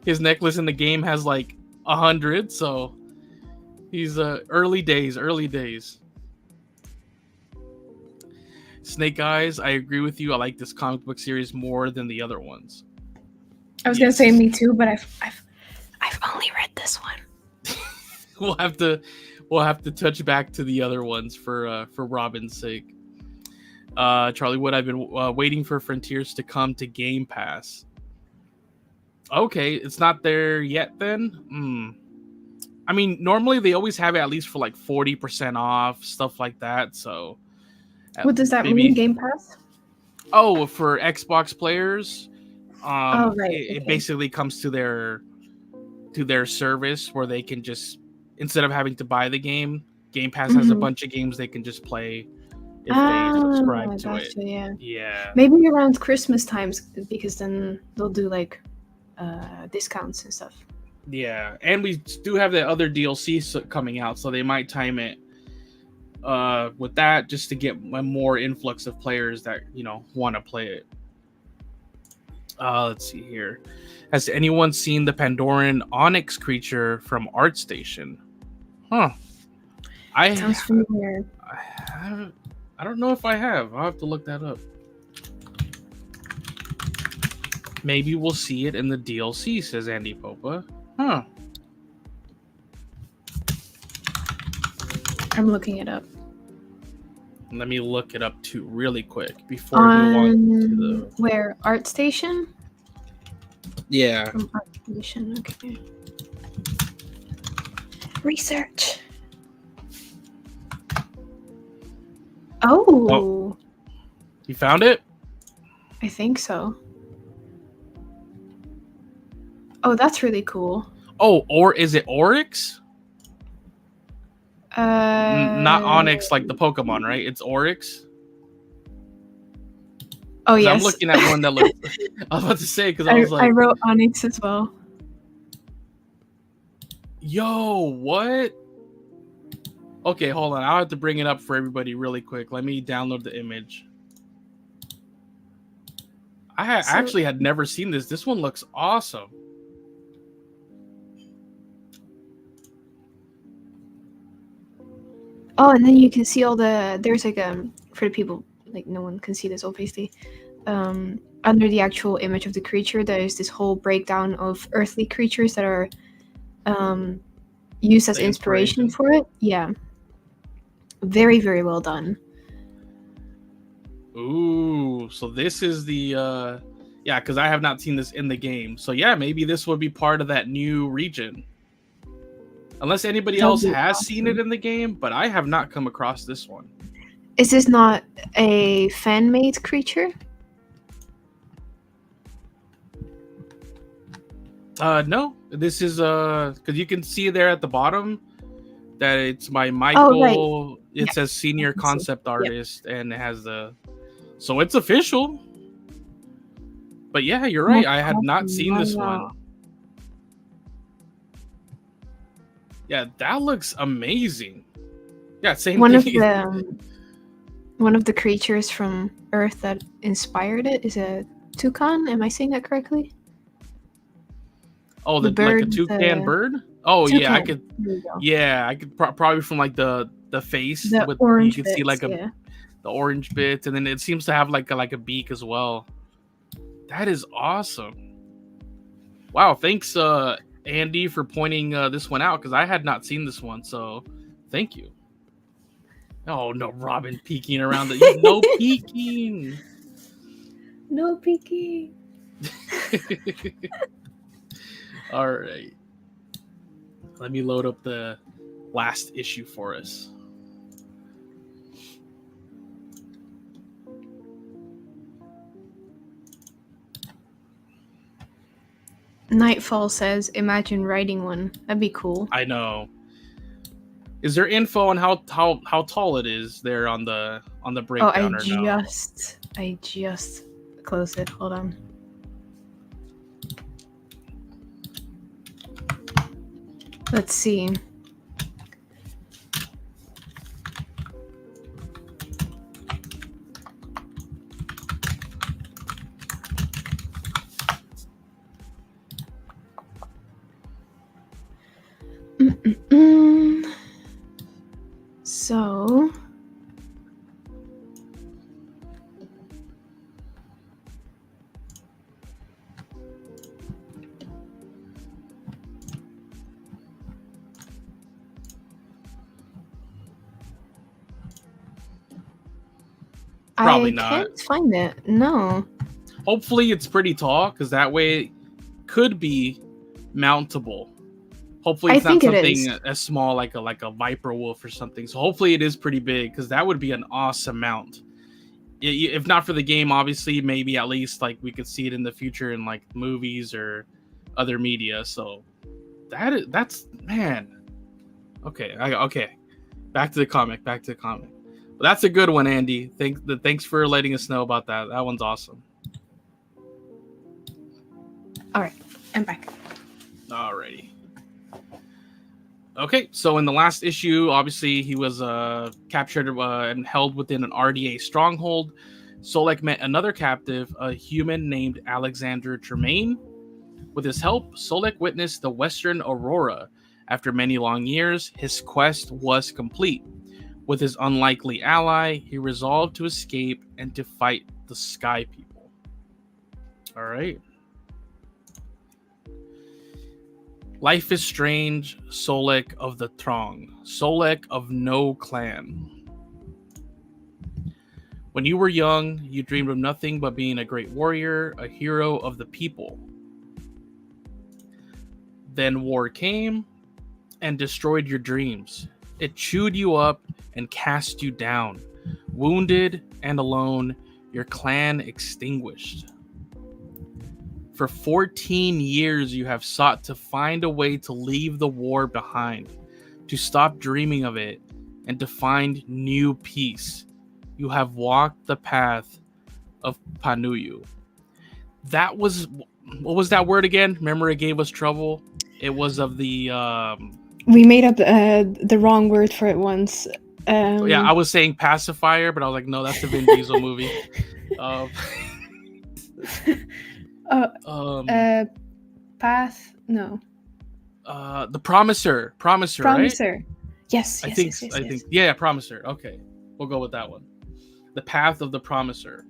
His necklace in the game has like 100, so he's early days. Snake Eyes, I agree with you. I like this comic book series more than the other ones. I was gonna say me too, but I've only read this one. We'll have to touch back to the other ones for Robin's sake. Charlie Wood, I've been waiting for Frontiers to come to Game Pass. Okay, it's not there yet then? I mean, normally they always have it at least for like 40% off, stuff like that, so... What does that mean, Game Pass? Oh, for Xbox players, right. It basically comes to their service where they can just, instead of having to buy the game, Game Pass has a bunch of games they can just play if they subscribe to it. Yeah. Maybe around Christmas times, because then they'll do like discounts and stuff. Yeah, and we do have the other DLC coming out, so they might time it with that just to get a more influx of players that, you know, want to play it. Let's see here. Has anyone seen the Pandoran Onyx creature from ArtStation? Sounds familiar. I don't know if I have. I'll have to look that up. Maybe we'll see it in the DLC, says Andy Popa. I'm looking it up. Let me look it up too really quick before we move on to the... Where? ArtStation? Yeah. From ArtStation, okay. Research. Oh, You found it? I think so. Oh, that's really cool. Oh, or is it Oryx? Not Uh, Onyx like the Pokemon, right? It's Oryx. oh Because I'm yes, looking at one that looked. I was about to say because I was I like, wrote Onyx as well. "Yo, what?" Okay, hold on. I'll have to bring it up for everybody really quick. Let me download the image. I So, actually had never seen this. This one looks awesome. oh, and then you can see all there's like for the people like no one can see this obviously. Under the actual image of the creature, there is this whole breakdown of earthly creatures that are used as The inspiration inspiration. for it. Yeah, very very well done. Ooh, so this is the yeah, because I have not seen this in the game. So yeah, maybe this would be part of that new region. Unless anybody That would else be has seen it awesome. in the game, but I have not come across this one. Is this not a fan-made creature? No, this is because you can see there at the bottom that it's by Oh right, Michael. It yeah, says I senior can see. concept Yep. artist, and it has the. So it's official. But yeah, you're right. That's I had not awesome. seen this Wow. one. Yeah, that looks amazing. Yeah, same One of thing. the creatures from Earth that inspired it is a toucan. Am I saying that correctly? Oh, The like a bird, toucan the bird. Oh yeah, I toucan. could. There you go. Yeah, I could probably from like the face The with you orange could see bits. like Yeah. the orange bits, and then it seems to have like a beak as well. That is awesome. Wow, thanks Andy for pointing this one out because I had not seen this one. So thank you. Oh no, Robin peeking around no peeking. No peeking. All right. Let me load up the last issue for us. Nightfall says, "Imagine writing one. That'd be cool." I know. Is there info on how tall it is there on the Oh, breakdown or no? I just closed it. Hold on. Let's see. So Probably I not. can't find it. No. Hopefully it's pretty tall because that way it could be mountable. Hopefully I it's not think it is. something as small like a viper wolf or something. So hopefully it is pretty big because that would be an awesome mount. If not for the game, obviously, maybe at least like we could see it in the future in like movies or other media. So that's man. Okay, okay. Back to the comic. Back to the comic. But that's a good one, Andy. Thanks for letting us know about that. That one's awesome. All right, I'm back. Alrighty. Okay, so in the last issue, obviously he was captured and held within an RDA stronghold. Solek met another captive, a human named Alexander Tremaine. With his help, Solek witnessed the Western Aurora. After many long years, his quest was complete. With his unlikely ally, he resolved to escape and to fight the Sky People. All right. Life is strange, Solek of the Throng, Solek of no clan. When you were young, you dreamed of nothing but being a great warrior, a hero of the people. Then war came and destroyed your dreams. It chewed you up and cast you down. Wounded and alone, your clan extinguished. For 14 years, you have sought to find a way to leave the war behind, to stop dreaming of it, and to find new peace. You have walked the path of Panuyu. That was, what was that word again? Remember, it gave us trouble. It was of the. We made up the wrong word for it once. Yeah, I was saying pacifier, but I was like, no, that's the Vin Diesel movie. Path? No. The Promiser, Promiser. right? Yes. I think. Yeah, Promiser. Okay, we'll go with that one. The Path of the Promiser.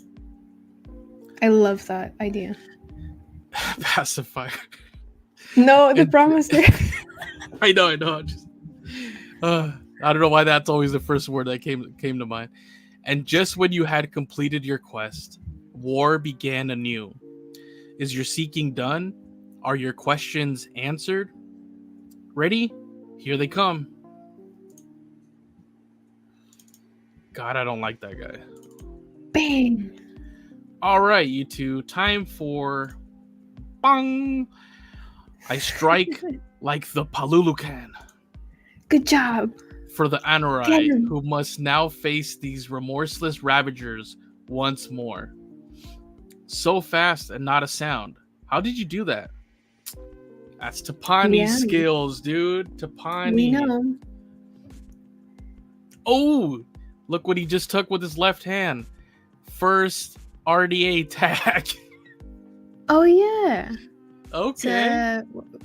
I love that idea. Pacifier. No, the Promiser. I know. I don't know why that's always the first word that came to mind. And just when you had completed your quest, war began anew. Is your seeking done? Are your questions answered? Ready? Here they come. God, I don't like that guy. Bang! All right, you two. Time for bang. I strike like the Palulukan. Good job. For the Anurai, who must now face these remorseless ravagers once more. So fast and not a sound. How did you do that? That's Tapani's skills, dude. Tapani. We know. Oh, look what he just took with his left hand. First RDA tag. Oh, yeah. Okay.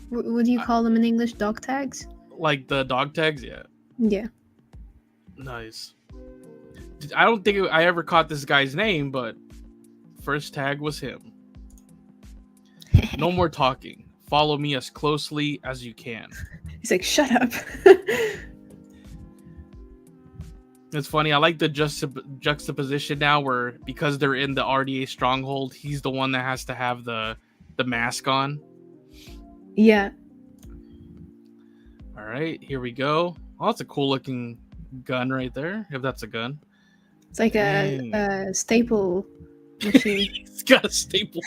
What do you call them in English? Dog tags? Like the dog tags? Yeah. Yeah. Nice. I don't think I ever caught this guy's name, but first tag was him. No more talking. Follow me as closely as you can. He's like, shut up. It's funny. I like the juxtaposition now where because they're in the RDA stronghold, he's the one that has to have the mask on. Yeah. All right, here we go. Oh, that's a cool looking gun right there, if that's a gun. It's like a staple machine. He's got a stapler.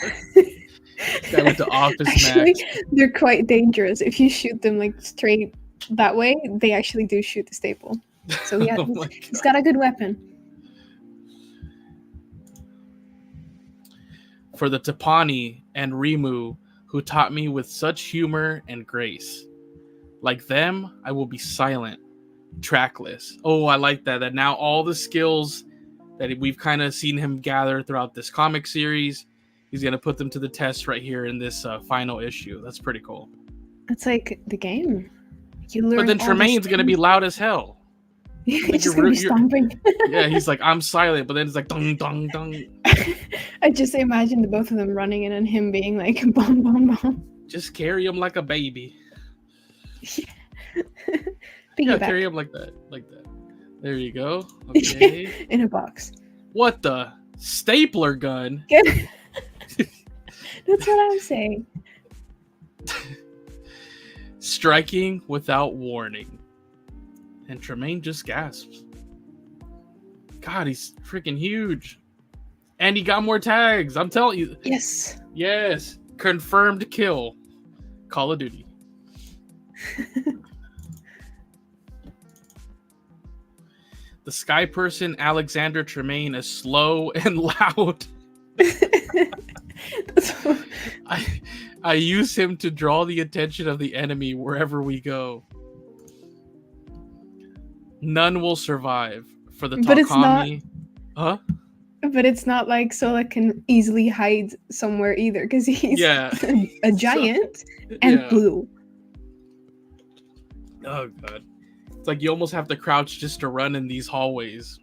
Guy with the Office Actually, Max. They're quite dangerous. If you shoot them like straight that way, they actually do shoot the staple. So yeah, he's got a good weapon. For the Tapani and Rimu, who taught me with such humor and grace. Like them, I will be silent, trackless. Oh, I like that. That now all the skills that we've kind of seen him gather throughout this comic series, he's going to put them to the test right here in this final issue. That's pretty cool. It's like the game. You learn. But then Tremaine's going to be loud as hell. He's just gonna be stomping. Yeah, he's like, I'm silent, but then it's like, dung, dung, dung. I just imagine the both of them running in and him being like, bum, bum, bum. Just carry him like a baby. Yeah, carry him like that. There you go. Okay. In a box. What the? Stapler gun? That's what I'm saying. Striking without warning. And Tremaine just gasps. God, he's freaking huge. And he got more tags. I'm telling you. Yes. Yes. Confirmed kill. Call of Duty. The sky person, Alexander Tremaine, is slow and loud. I use him to draw the attention of the enemy wherever we go. None will survive for the Takami. But it's not. Huh? But it's not like Sola can easily hide somewhere either, because he's a giant and blue. Oh god. It's like you almost have to crouch just to run in these hallways.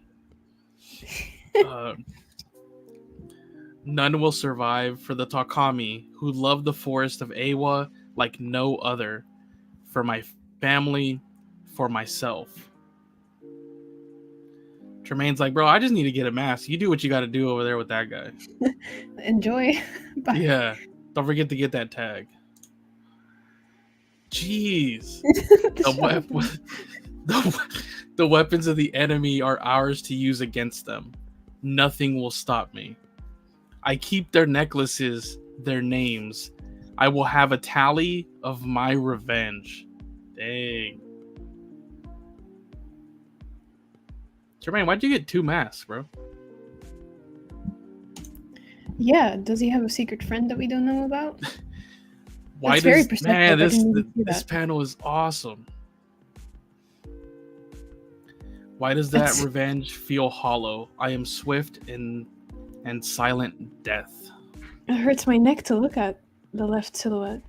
None will survive for the Takami, who love the forest of Awa like no other. For my family, for myself. Tremaine's like, bro, I just need to get a mask. You do what you got to do over there with that guy. Enjoy. Bye. Yeah. Don't forget to get that The weapons of the enemy are ours to use against them. Nothing will stop me. I keep their necklaces, their names. I will have a tally of my revenge. Dang. Jermaine, why'd you get 2 masks, bro? Yeah, does he have a secret friend that we don't know about? Why That's very does perceptive. this panel is awesome. Why does that revenge feel hollow? I am swift and silent death. It hurts my neck to look at the left silhouette.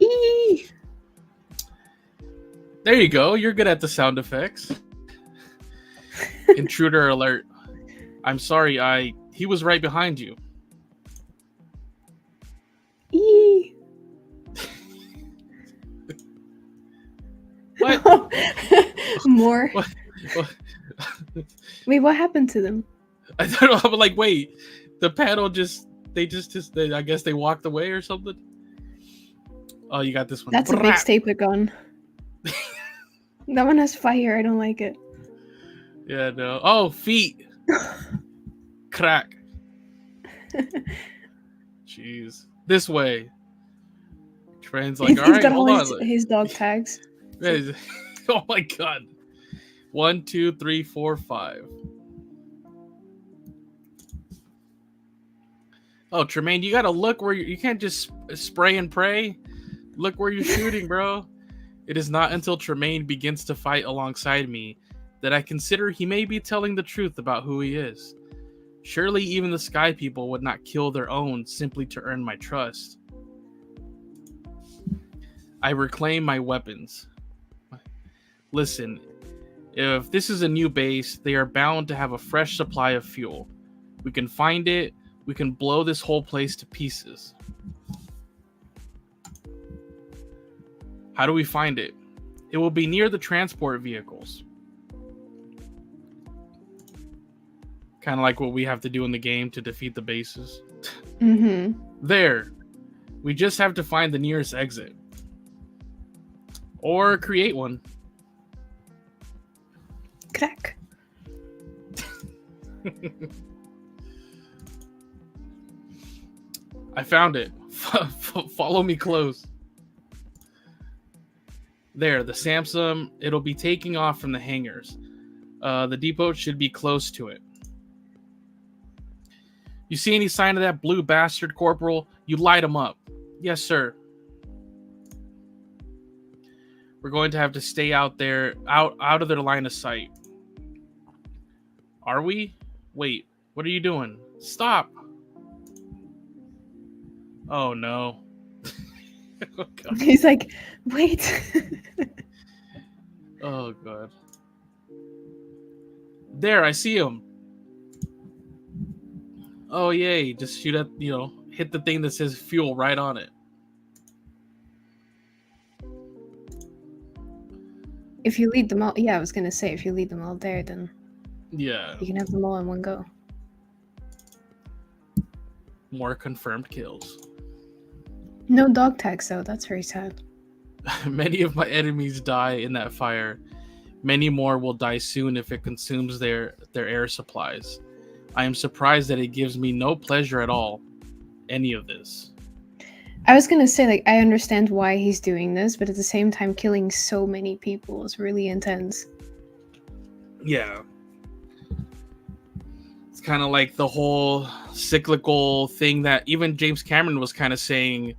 Eee! There you go. You're good at the sound effects. Intruder alert. I'm sorry, he was right behind you. Eee! What? More. What? Wait, what happened to them? I don't know. I'm like, wait, the panel I guess they walked away or something. Oh, you got this one. That's a big stapler gun. That one has fire. I don't like it. Yeah, no. Oh, feet. Crack. Jeez. This way. Trent's like, all He's right, got hold all on. his dog tags. Oh my god. 1, 2, 3, 4, 5. Oh, Tremaine, you gotta look where you can't just spray and pray. Look where you're shooting, bro. It is not until Tremaine begins to fight alongside me that I consider he may be telling the truth about who he is. Surely even the Sky People would not kill their own simply to earn my trust. I reclaim my weapons. Listen, if this is a new base, they are bound to have a fresh supply of fuel. We can find it. We can blow this whole place to pieces. How do we find it? It will be near the transport vehicles. Kind of like what we have to do in the game to defeat the bases. Mm-hmm. There. We just have to find the nearest exit. Or create one. Crack. I found it. Follow me close. There, the Samsung. It'll be taking off from the hangars. The depot should be close to it. You see any sign of that blue bastard, Corporal? You light him up. Yes, sir. We're going to have to stay out there, out of their line of sight. Are we? Wait, what are you doing? Stop. Oh, no. Oh, God. He's like, wait. Oh, God. There, I see him. Oh, yay. Just shoot at, hit the thing that says fuel right on it. If you lead them all, yeah, I was gonna say, if you lead them all there, then yeah, you can have them all in one go. More confirmed kills. No dog tags, though. That's very sad. Many of my enemies die in that fire. Many more will die soon if it consumes their air supplies. I am surprised that it gives me no pleasure at all. Any of this. I was gonna say, like, I understand why he's doing this, but at the same time, killing so many people is really intense. Yeah. It's kind of like the whole cyclical thing that even James Cameron was kind of saying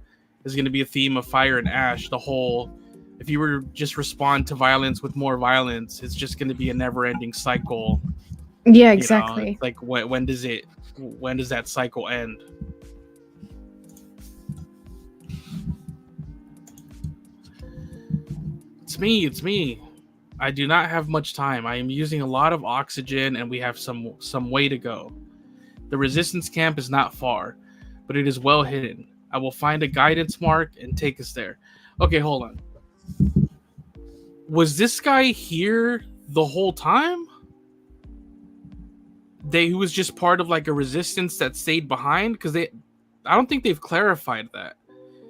is going to be a theme of Fire and Ash. The whole, if you were to just respond to violence with more violence, it's just going to be a never-ending cycle. Yeah, exactly. Like when does that cycle end? It's me. I do not have much time. I am using a lot of oxygen and we have some way to go. The resistance camp is not far, but it is well hidden. I will find a guidance mark and take us there. Okay, hold on. Was this guy here the whole time? he was just part of like a resistance that stayed behind, because I don't think they've clarified that.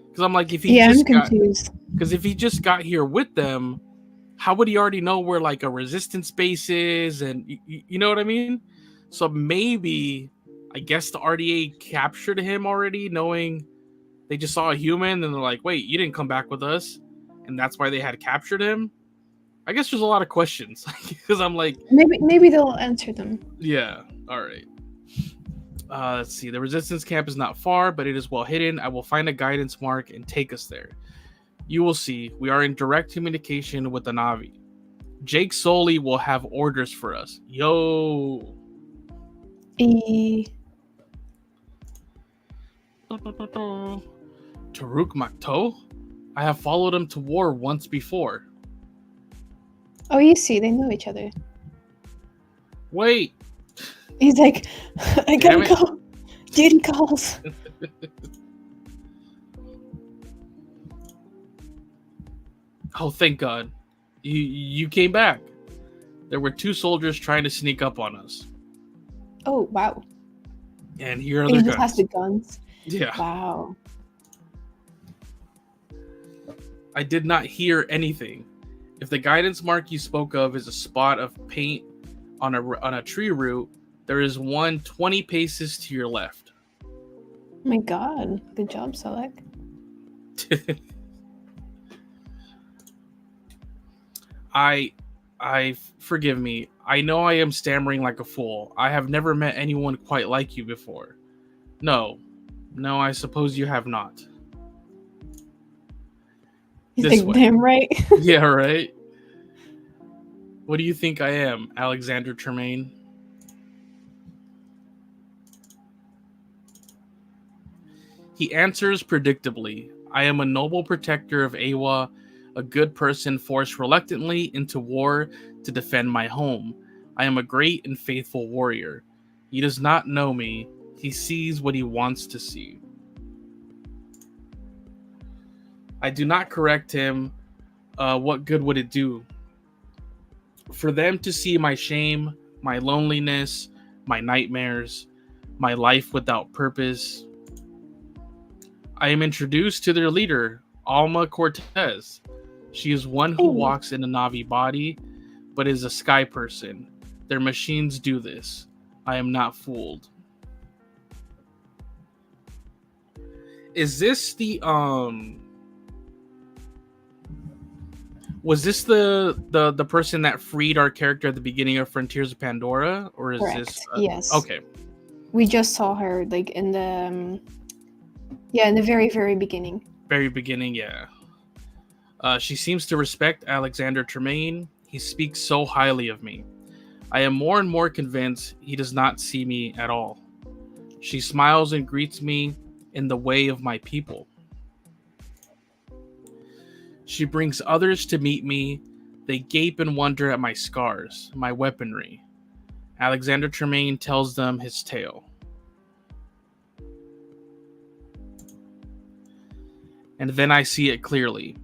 Because I'm like, if he Yeah, I'm just got confused. because if he just got here with them, how would he already know where like a resistance base is? And you know what I mean? So maybe, I guess the RDA captured him already, knowing they just saw a human and they're like, wait, you didn't come back with us. And that's why they had captured him. I guess there's a lot of questions, because I'm like, Maybe they'll answer them. yeah, all right. Let's see. The resistance camp is not far, but it is well hidden. I will find a guidance mark and take us there. You will see. We are in direct communication with the Na'vi. Jake Sully will have orders for us. Yo. Taruk Makto? I have followed him to war once before. Oh, you see, they know each other. Wait. He's like, I Damn gotta go. Duty calls. Oh, thank God. You came back. There were 2 soldiers trying to sneak up on us. Oh, wow. And here are He their just guns. has the guns. Yeah. Wow. I did not hear anything. If the guidance mark you spoke of is a spot of paint on a tree root, there is one 20 paces to your left. Oh my God. Good job, Selec. I forgive me. I know I am stammering like a fool. I have never met anyone quite like you before. No, I suppose you have not. He's This like, way. damn right. Yeah, right? What do you think I am, Alexander Tremaine? He answers predictably. I am a noble protector of Awa, a good person forced reluctantly into war to defend my home. I am a great and faithful warrior. He does not know me. He sees what he wants to see. I do not correct him. What good would it do? For them to see my shame, my loneliness, my nightmares, my life without purpose. I am introduced to their leader, Alma Cortez. She is one who walks in a Na'vi body, but is a sky person. Their machines do this. I am not fooled. Is this the was this the person that freed our character at the beginning of Frontiers of Pandora, or is Correct. this Yes. okay? We just saw her like in the in the very, very beginning. Very beginning, yeah. She seems to respect Alexander Tremaine. He speaks so highly of me. I am more and more convinced he does not see me at all. She smiles and greets me in the way of my people. She brings others to meet me. They gape and wonder at my scars, my weaponry. Alexander Tremaine tells them his tale. And then I see it clearly.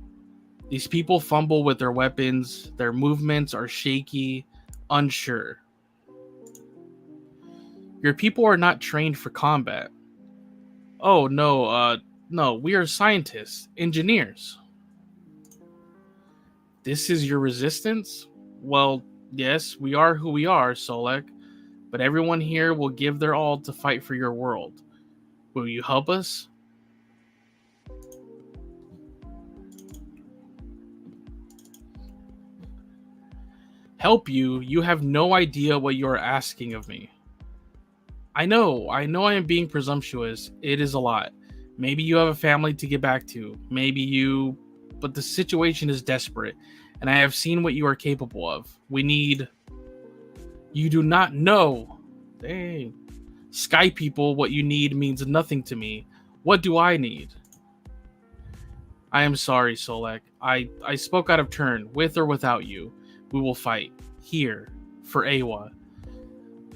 These people fumble with their weapons. Their movements are shaky, unsure. Your people are not trained for combat. Oh, no, we are scientists, engineers. This is your resistance? Well, yes, we are who we are, Solek, but everyone here will give their all to fight for your world. Will you help us? Help you? You have no idea what you are asking of me. I know I am being presumptuous. It is a lot. Maybe you have a family to get back to. But the situation is desperate, and I have seen what you are capable of. You do not know. Dang. Sky people, what you need means nothing to me. What do I need? I am sorry, Solek. I spoke out of turn, with or without you. We will fight. Here. For Awa.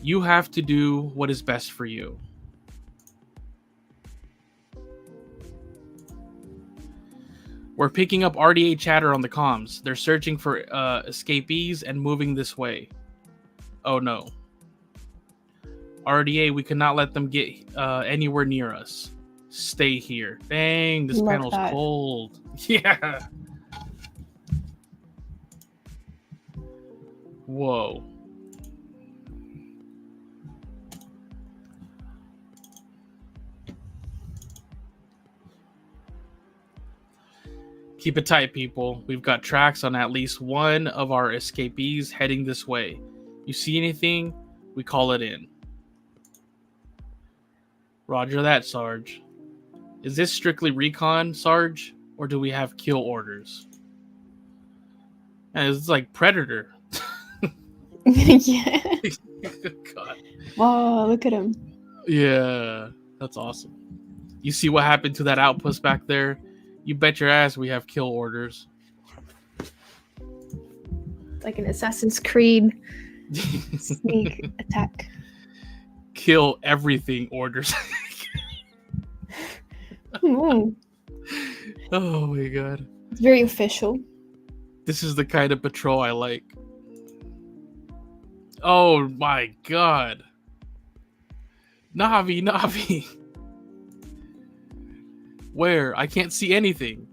You have to do what is best for you. We're picking up RDA chatter on the comms. They're searching for escapees and moving this way. Oh no. RDA, we cannot let them get anywhere near us. Stay here. Dang, this Love panel's that. cold. Yeah. Whoa. Keep it tight, people. We've got tracks on at least one of our escapees heading this way. You see anything, we call it in. Roger that, Sarge. Is this strictly recon, Sarge? Or do we have kill orders? Man, it's like Predator. Yeah. God. Wow, look at him. Yeah, that's awesome. You see what happened to that outpost back there? You bet your ass we have kill orders. Like an Assassin's Creed sneak attack. Kill everything orders. Ooh, Oh my god. it's very official. This is the kind of patrol I like. Oh my god. Navi. Where? I can't see anything.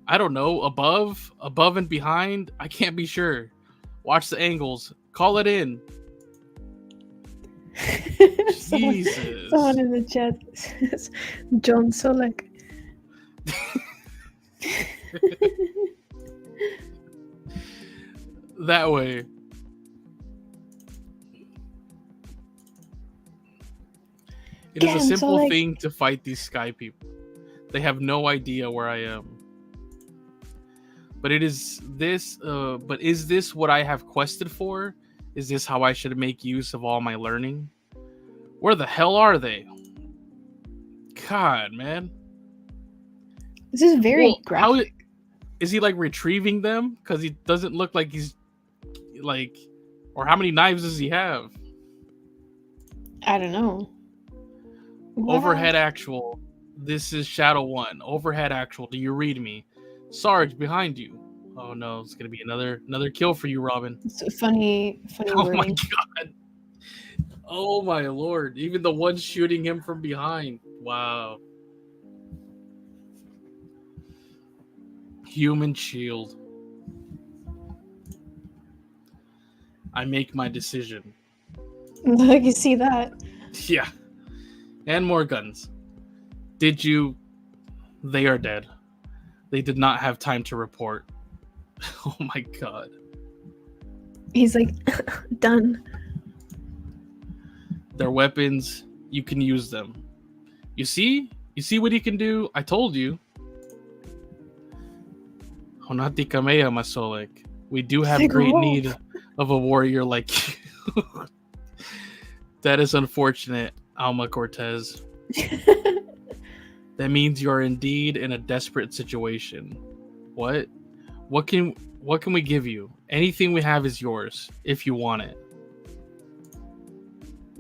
I don't know. Above and behind? I can't be sure. Watch the angles. Call it in. Jesus. Someone in the chat says John Solek. That way. It is a Damn, simple Solek. thing to fight these sky people. They have no idea where I am. But is this what I have quested for? Is this how I should make use of all my learning? Where the hell are they? God, man. This is very graphic. Is he like retrieving them? Because he doesn't look like he's like, or how many knives does he have? I don't know. Wow. Overhead actual. This is Shadow 1. Overhead actual. Do you read me? Sarge, behind you. Oh no, it's gonna be another kill for you, Robin. It's a funny Oh wording. my god. Oh my lord. Even the one shooting him from behind. Wow. Human shield. I make my decision. Look, you see that? Yeah. And more guns. Did you... They are dead. They did not have time to report. Oh my god. He's like, done. Their weapons, you can use them. You see? You see what he can do? I told you. Honati Kameya, Masolek. We do have Like, great whoa. need of a warrior like you. That is unfortunate, Alma Cortez. That means you are indeed in a desperate situation. What? What can we give you? Anything we have is yours, if you want it.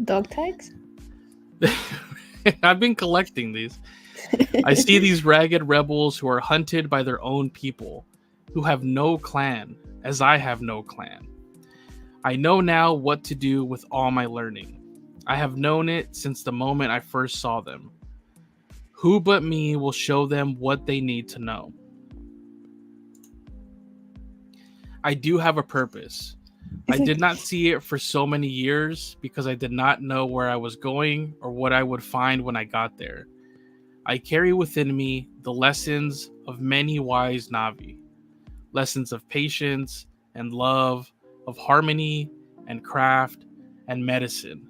Dog tags? I've been collecting these. I see these ragged rebels who are hunted by their own people, who have no clan, as I have no clan. I know now what to do with all my learning. I have known it since the moment I first saw them. Who but me will show them what they need to know? I do have a purpose. I did not see it for so many years because I did not know where I was going or what I would find when I got there. I carry within me the lessons of many wise Navi. Lessons of patience and love, of harmony and craft and medicine.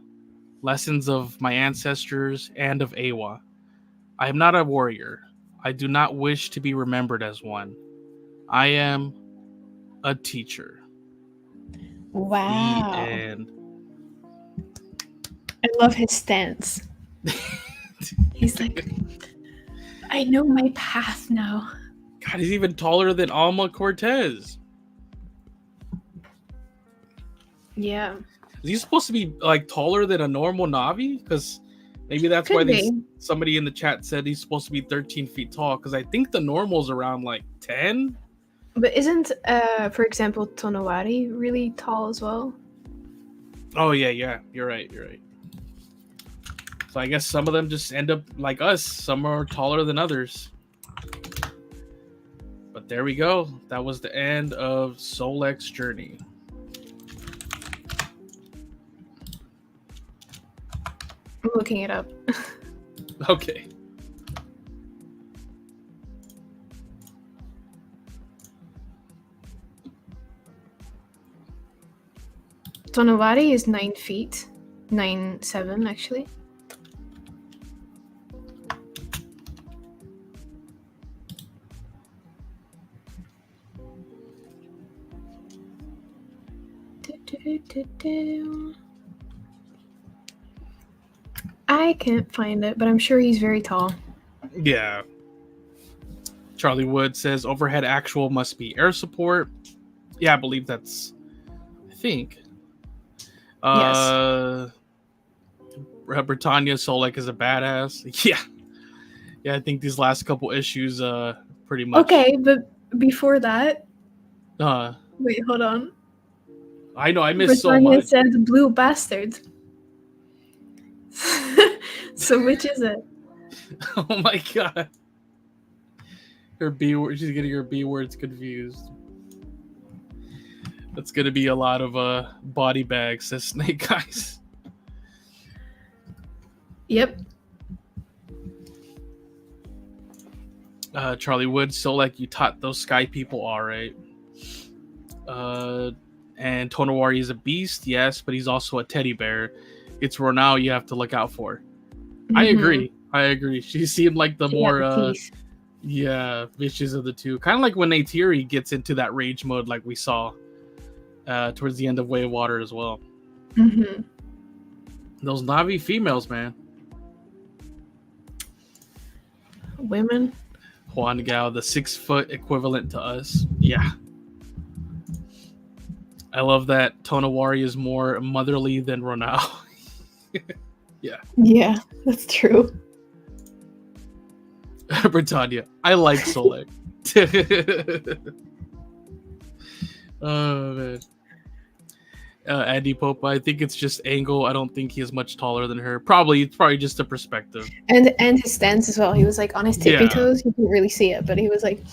Lessons of my ancestors and of Awa. I am not a warrior. I do not wish to be remembered as one. I am a teacher. Wow. The end. I love his stance. He's like, I know my path now. God, he's even taller than Alma Cortez. Yeah. Is he supposed to be like taller than a normal Navi? Because maybe that's why somebody in the chat said he's supposed to be 13 feet tall. Because I think the normal's around like 10. But isn't, for example, Tonowari really tall as well? Oh yeah, you're right. So I guess some of them just end up like us. Some are taller than others. But there we go. That was the end of Solek's journey. I'm looking it up. Okay. Tonowari is 9 feet. 9'7" actually. I can't find it, but I'm sure he's very tall. Yeah. Charlie Wood says overhead actual must be air support. Yeah, I believe that's. I think. Yes. Britannia Solek is a badass. Yeah. Yeah, I think these last couple issues pretty much. Okay, but before that. Wait, hold on. I know, I missed Britannia so much. said blue bastard. So which is it? Oh my god. Her B word, she's getting her B words confused. That's gonna be a lot of body bags, says Snake Eyes. Yep. Charlie Wood, Solek, you taught those sky people all right. And Tonowari is a beast, yes, but he's also a teddy bear. It's Ronao you have to look out for. Mm-hmm. I agree. She seemed like the more vicious of the two. Kind of like when Neytiri gets into that rage mode like we saw towards the end of Way of Water as well. Mm-hmm. Those Na'vi females, man. Women. Juan Gao, the 6 foot equivalent to us. Yeah. I love that Tonowari is more motherly than Ronao. Yeah. Yeah, that's true. Britannia, I like Solek. Oh, man. Andy Pope, I think it's just angle. I don't think he is much taller than her. It's probably just a perspective. And his stance as well. He was like on his tippy toes. You couldn't really see it, but he was like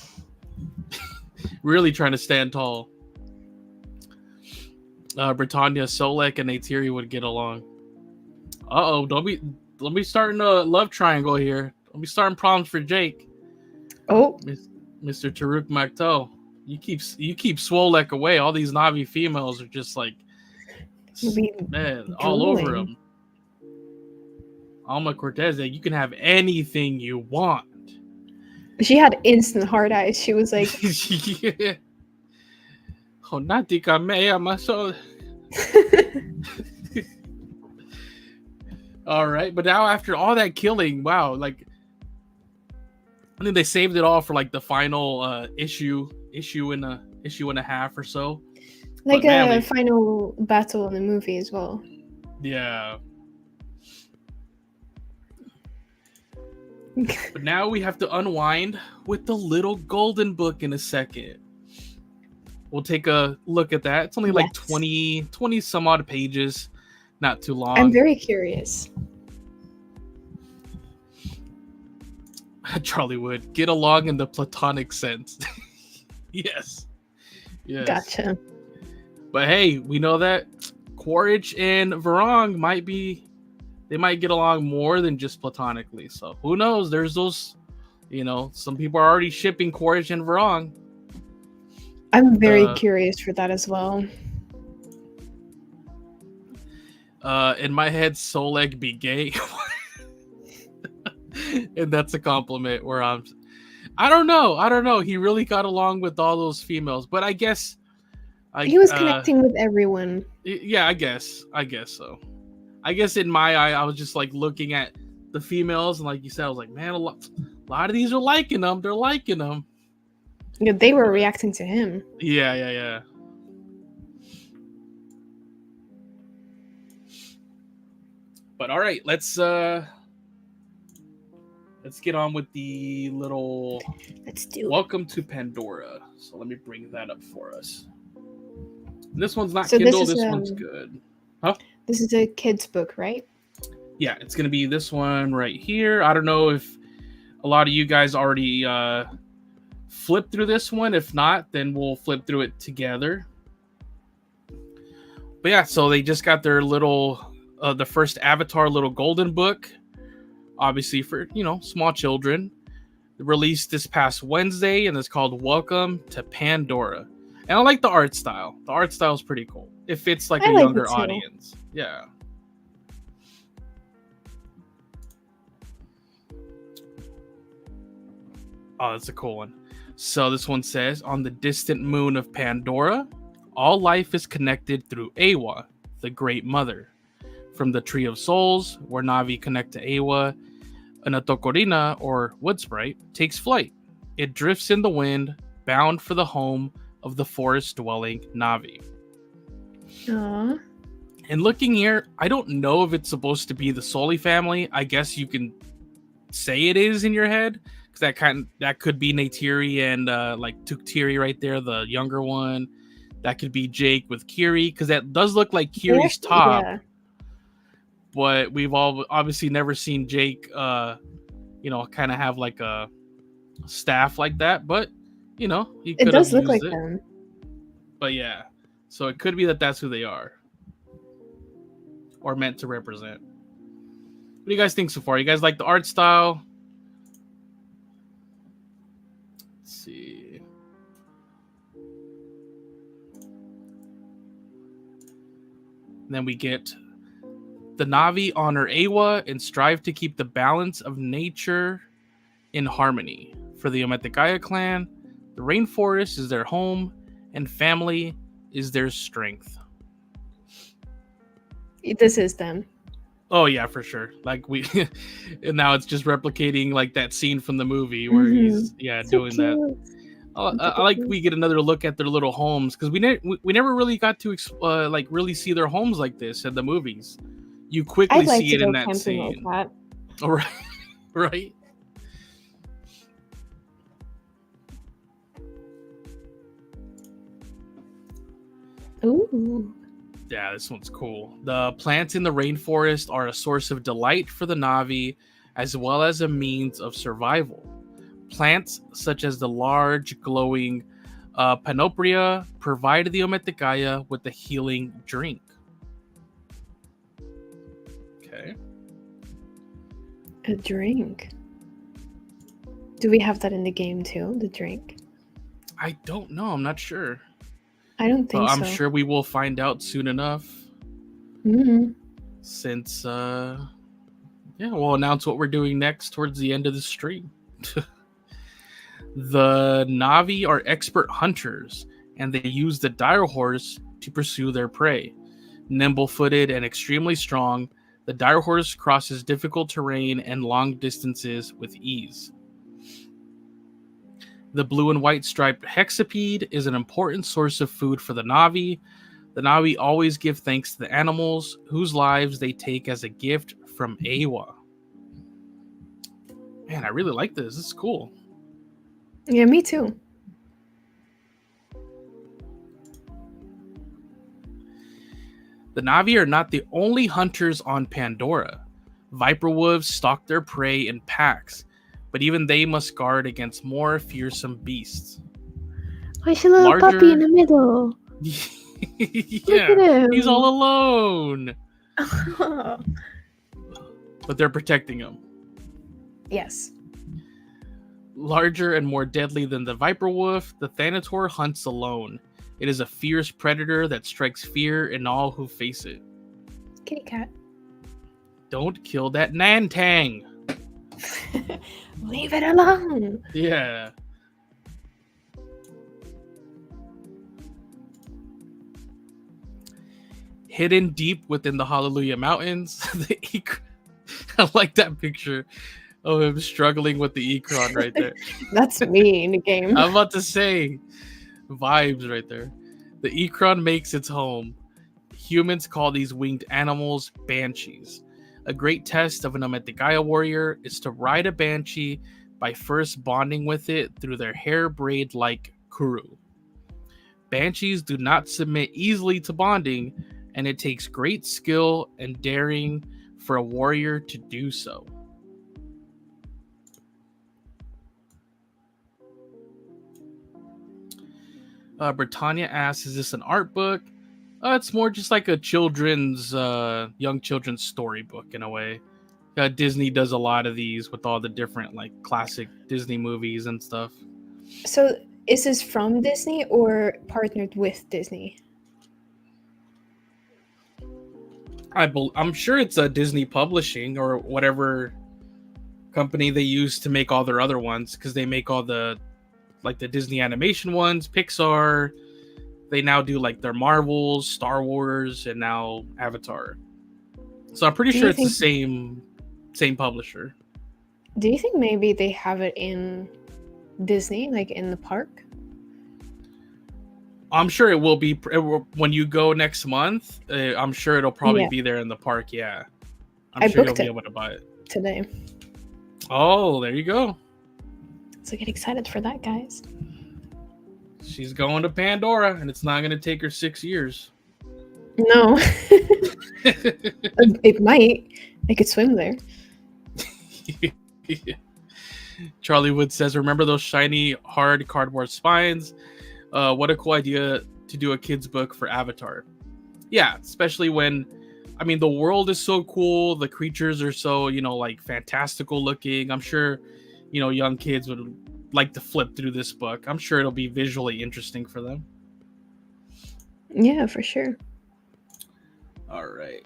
really trying to stand tall. Britannia, Solek, and Neytiri would get along. Don't be starting a love triangle here. Don't be starting problems for Jake. Oh, Mr. Taruk Makto, you keep Swolek away. All these Na'vi females are just like, man, all over him. Alma Cortez, you can have anything you want. She had instant hard eyes. She was like, yeah. Honatika mea maso. All right, but now after all that killing, wow, like I think they saved it all for like the final issue and a half or so. Like a final battle in the movie as well. Yeah. But now we have to unwind with the little golden book in a second. We'll take a look at that. It's only like 20 some odd pages. Not too long. I'm very curious. Charlie Wood, get along in the platonic sense. Yes. Gotcha. But hey, we know that Quaritch and Varong might get along more than just platonically. So who knows? There's those, some people are already shipping Quaritch and Varong. I'm very curious for that as well. In my head, Solek be gay. And that's a compliment where I don't know. He really got along with all those females, but I guess he was connecting with everyone. Yeah, I guess so. I guess in my eye, I was just like looking at the females, and like you said, I was like, man, a lot of these are liking them. They're liking them. Yeah, they were reacting to him. Yeah. But all right, let's get on with the little. Let's do it. Welcome to Pandora. So let me bring that up for us. This one's not Kindle. This one's good. Huh? This is a kid's book, right? Yeah, it's going to be this one right here. I don't know if a lot of you guys already flipped through this one. If not, then we'll flip through it together. But yeah, so they just got their little, the first Avatar little golden book, obviously for, small children. Released this past Wednesday, and it's called Welcome to Pandora. And I like the art style. The art style is pretty cool. It fits like I a like younger it too. audience. Yeah. Oh, that's a cool one. So this one says, on the distant moon of Pandora, all life is connected through Awa, the Great Mother. From the Tree of Souls, where Navi connect to Awa, an Atokorina, or wood sprite, takes flight. It drifts in the wind, bound for the home of the forest-dwelling Navi. Aww. And looking here, I don't know if it's supposed to be the Soli family. I guess you can say it is in your head, because that could be Neytiri and like Tuktiri right there, the younger one. That could be Jake with Kiri, because that does look like Kiri's top. Yeah. But we've all obviously never seen Jake, kind of have like a staff like that. But he could It does have look like used it. them. But yeah, so it could be that that's who they are, or meant to represent. What do you guys think so far? You guys like the art style? Let's see. And then we get the Navi honor Awa and strive to keep the balance of nature in harmony. For the Ometegaia clan, the rainforest is their home and family is their strength. This is them. Oh yeah, for sure. Like and now it's just replicating like that scene from the movie where he's So doing cute. that. I like we get another look at their little homes, because we never really got to like really see their homes like this in the movies. You quickly I'd like see to it go in that camping scene. like that. All right, right. Ooh. Yeah, this one's cool. The plants in the rainforest are a source of delight for the Navi, as well as a means of survival. Plants such as the large, glowing Panopria provide the Ometegaia with a healing drink. Okay. A drink. Do we have that in the game too? The drink? I don't know. I'm not sure. I don't think so. I'm sure we will find out soon enough. Mm-hmm. Since, we'll announce what we're doing next towards the end of the stream. The Navi are expert hunters, and they use the dire horse to pursue their prey. Nimble-footed and extremely strong, the dire horse crosses difficult terrain and long distances with ease. The blue and white striped hexapede is an important source of food for the Navi. The Navi always give thanks to the animals, whose lives they take as a gift from Awa. Man, I really like this. This is cool. Yeah, me too. The Navi are not the only hunters on Pandora. Viper wolves stalk their prey in packs, but even they must guard against more fearsome beasts. Where's your little puppy in the middle? Yeah, Look at him. He's all alone. But they're protecting him. Yes. Larger and more deadly than the Viper wolf, the Thanator hunts alone. It is a fierce predator that strikes fear in all who face it. Kitty cat. Don't kill that Nantang. Leave it alone. Yeah. Hidden deep within the Hallelujah Mountains, I like that picture of him struggling with the Ikron right there. That's me in the game. I'm about to say, vibes right there. The Ikron makes its home. Humans call these winged animals banshees. A great test of an Ometegaia warrior is to ride a banshee by first bonding with it through their hair braid-like kuru. Banshees do not submit easily to bonding, and it takes great skill and daring for a warrior to do so. Britannia asks, is this an art book? It's more just like a children's, young children's storybook in a way. Disney does a lot of these with all the different like classic Disney movies and stuff. So is this from Disney or partnered with Disney? I'm sure it's a Disney Publishing or whatever company they use to make all their other ones, because they make all the like the Disney animation ones, Pixar. They now do like their Marvels, Star Wars, and now Avatar. So I'm pretty sure it's the same publisher. Do you think maybe they have it in Disney, like in the park? I'm sure it will be when you go next month. I'm sure it'll probably be there in the park. Yeah, I'm sure you'll be able to buy it today. Oh, there you go. So get excited for that, guys. She's going to Pandora, and it's not going to take her 6 years. No. It might. I could swim there. Charlie Wood says, remember those shiny, hard cardboard spines? What a cool idea to do a kid's book for Avatar. Yeah, especially when, I mean, the world is so cool. The creatures are so, like fantastical looking. I'm sure, young kids would like to flip through this book. I'm sure it'll be visually interesting for them. Yeah, for sure. All right.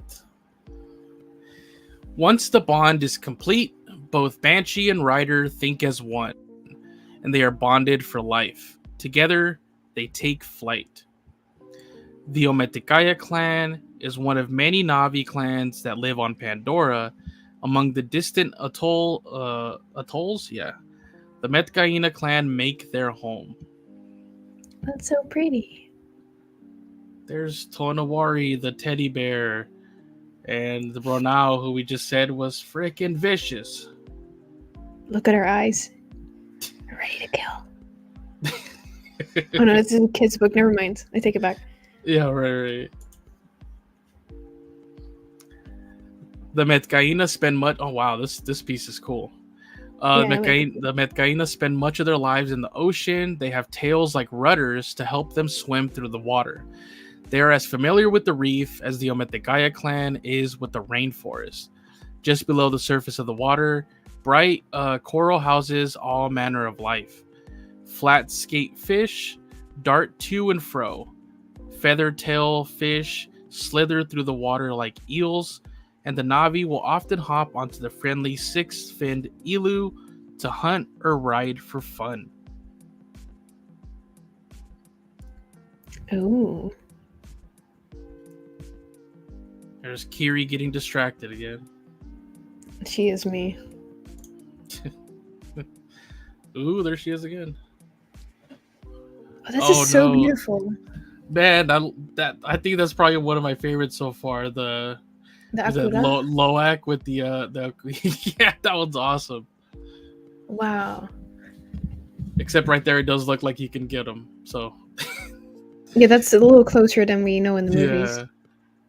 Once the bond is complete, both Banshee and Ryder think as one, and they are bonded for life. Together, they take flight. The Ometikaya clan is one of many Na'vi clans that live on Pandora. Among the distant atolls, the Metkaina clan make their home. That's so pretty. There's Tonawari, the teddy bear, and the Bronau, who we just said was freaking vicious. Look at her eyes. Ready to kill. Oh no, it's a kid's book. Never mind. I take it back. Yeah, right. The Metkaina spend much. Oh wow, this piece is cool. The Metkaina spend much of their lives in the ocean. They have tails like rudders to help them swim through the water. They are as familiar with the reef as the Ometikaya clan is with the rainforest. Just below the surface of the water, bright coral houses all manner of life. Flat skate fish dart to and fro. Feather tail fish slither through the water like eels, and the Na'vi will often hop onto the friendly six-finned elu to hunt or ride for fun. Ooh. There's Kiri getting distracted again. She is me. Ooh, there she is again. Oh, this is so beautiful. Man, I think that's probably one of my favorites so far. The Loak with the yeah, that one's awesome. Wow. Except right there, it does look like you can get him. So. Yeah, that's a little closer than we know in the movies.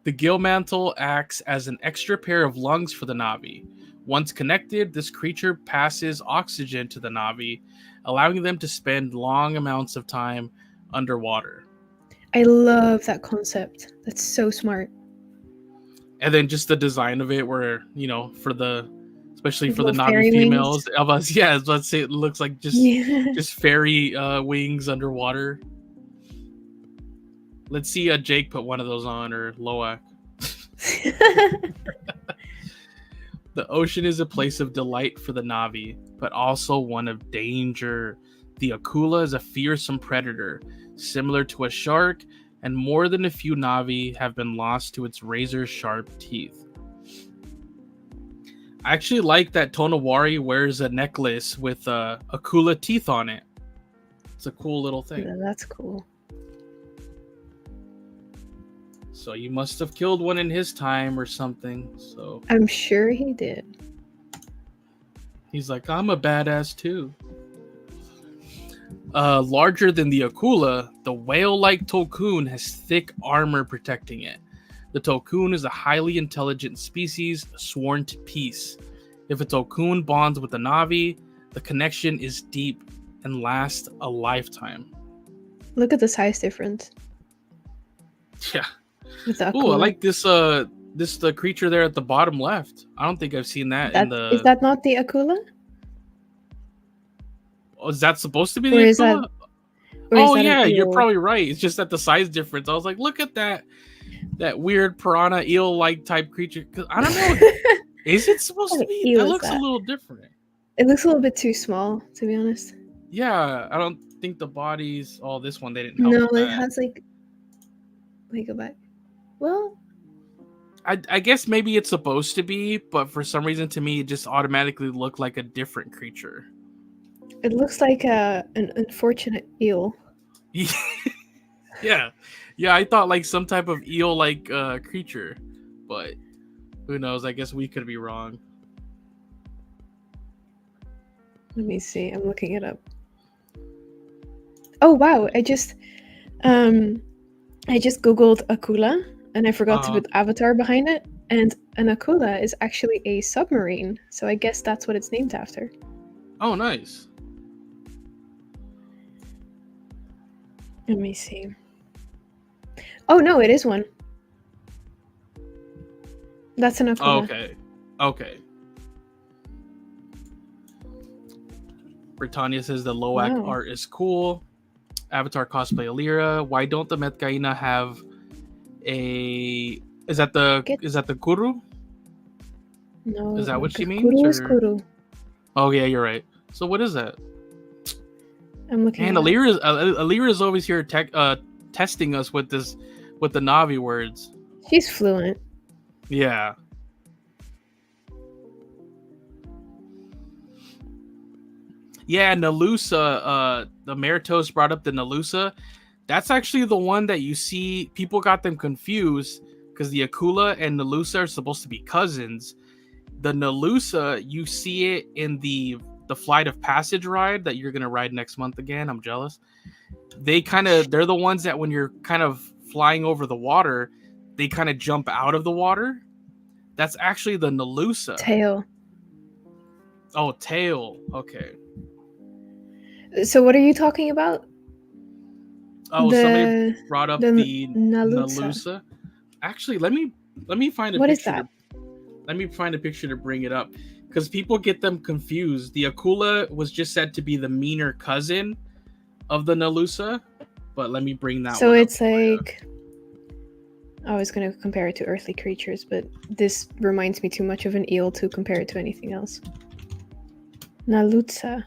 The gill mantle acts as an extra pair of lungs for the Na'vi. Once connected, this creature passes oxygen to the Na'vi, allowing them to spend long amounts of time underwater. I love that concept. That's so smart. And then just the design of it, where especially for the Na'vi females wings of us, let's say it looks like just fairy wings underwater. Let's see Jake put one of those on, or Loak. The ocean is a place of delight for the Na'vi, but also one of danger. The Akula is a fearsome predator, similar to a shark, and more than a few Na'vi have been lost to its razor-sharp teeth. I actually like that Tonawari wears a necklace with Akula teeth on it. It's a cool little thing. Yeah, that's cool. So you must have killed one in his time or something. So I'm sure he did. He's like, I'm a badass too. Larger than the Akula, the whale-like Tokun has thick armor protecting it. The Tokun is a highly intelligent species sworn to peace. If a Tokun bonds with a Navi, the connection is deep and lasts a lifetime. Look at the size difference Yeah. with the Ooh, I Akula. like this the creature there at the bottom left. I don't think I've seen that in the. Is that not the Akula? Oh, is that supposed to be Or the is that Akula? or is Oh that yeah, an you're eel? probably right. It's just at the size difference. I was like, look at that weird piranha eel-like type creature. 'Cause I don't know. Is it supposed What to an be? eel That is looks a that? little different. It looks a little bit too small, to be honest. Yeah, I don't think the bodies. Oh, this one they didn't help No, with it that. has like. Wait, go back. Well, I guess maybe it's supposed to be, but for some reason to me it just automatically looked like a different creature. it looks like an unfortunate eel. Yeah, I thought like some type of eel-like creature, but who knows? I guess we could be wrong. Let me see. I'm looking it up. Oh wow! I just googled Akula, and I forgot to put Avatar behind it. And an Akula is actually a submarine, so I guess that's what it's named after. Oh, nice. Let me see. Oh no, it is one. That's an Akula. Okay. Britannia says the Loak art is cool. Avatar cosplay Alira. Why don't the Metkaina have a? Is that the Kuru? No. Is that what she means? Kuru is Kuru. Oh yeah, you're right. So what is that? I'm looking. And Alira is always here testing us with the Navi words. She's fluent. Yeah. Yeah, Nalusa, the Meritos brought up the Nalusa. That's actually the one that you see. People got them confused because the Akula and Nalusa are supposed to be cousins. The Nalusa, you see it in the Flight of Passage ride that you're gonna ride next month again. I'm jealous. They're the ones that when you're kind of flying over the water, they kind of jump out of the water. That's actually the Nalusa. Tail. Oh, tail. Okay. So what are you talking about? Oh, somebody brought up the Nalusa. Actually, let me find a picture. What is that? Let me find a picture to bring it up because people get them confused. The Akula was just said to be the meaner cousin of the Nalusa, but let me bring that. So it's like I was going to compare it to earthly creatures, but this reminds me too much of an eel to compare it to anything else. Nalusa.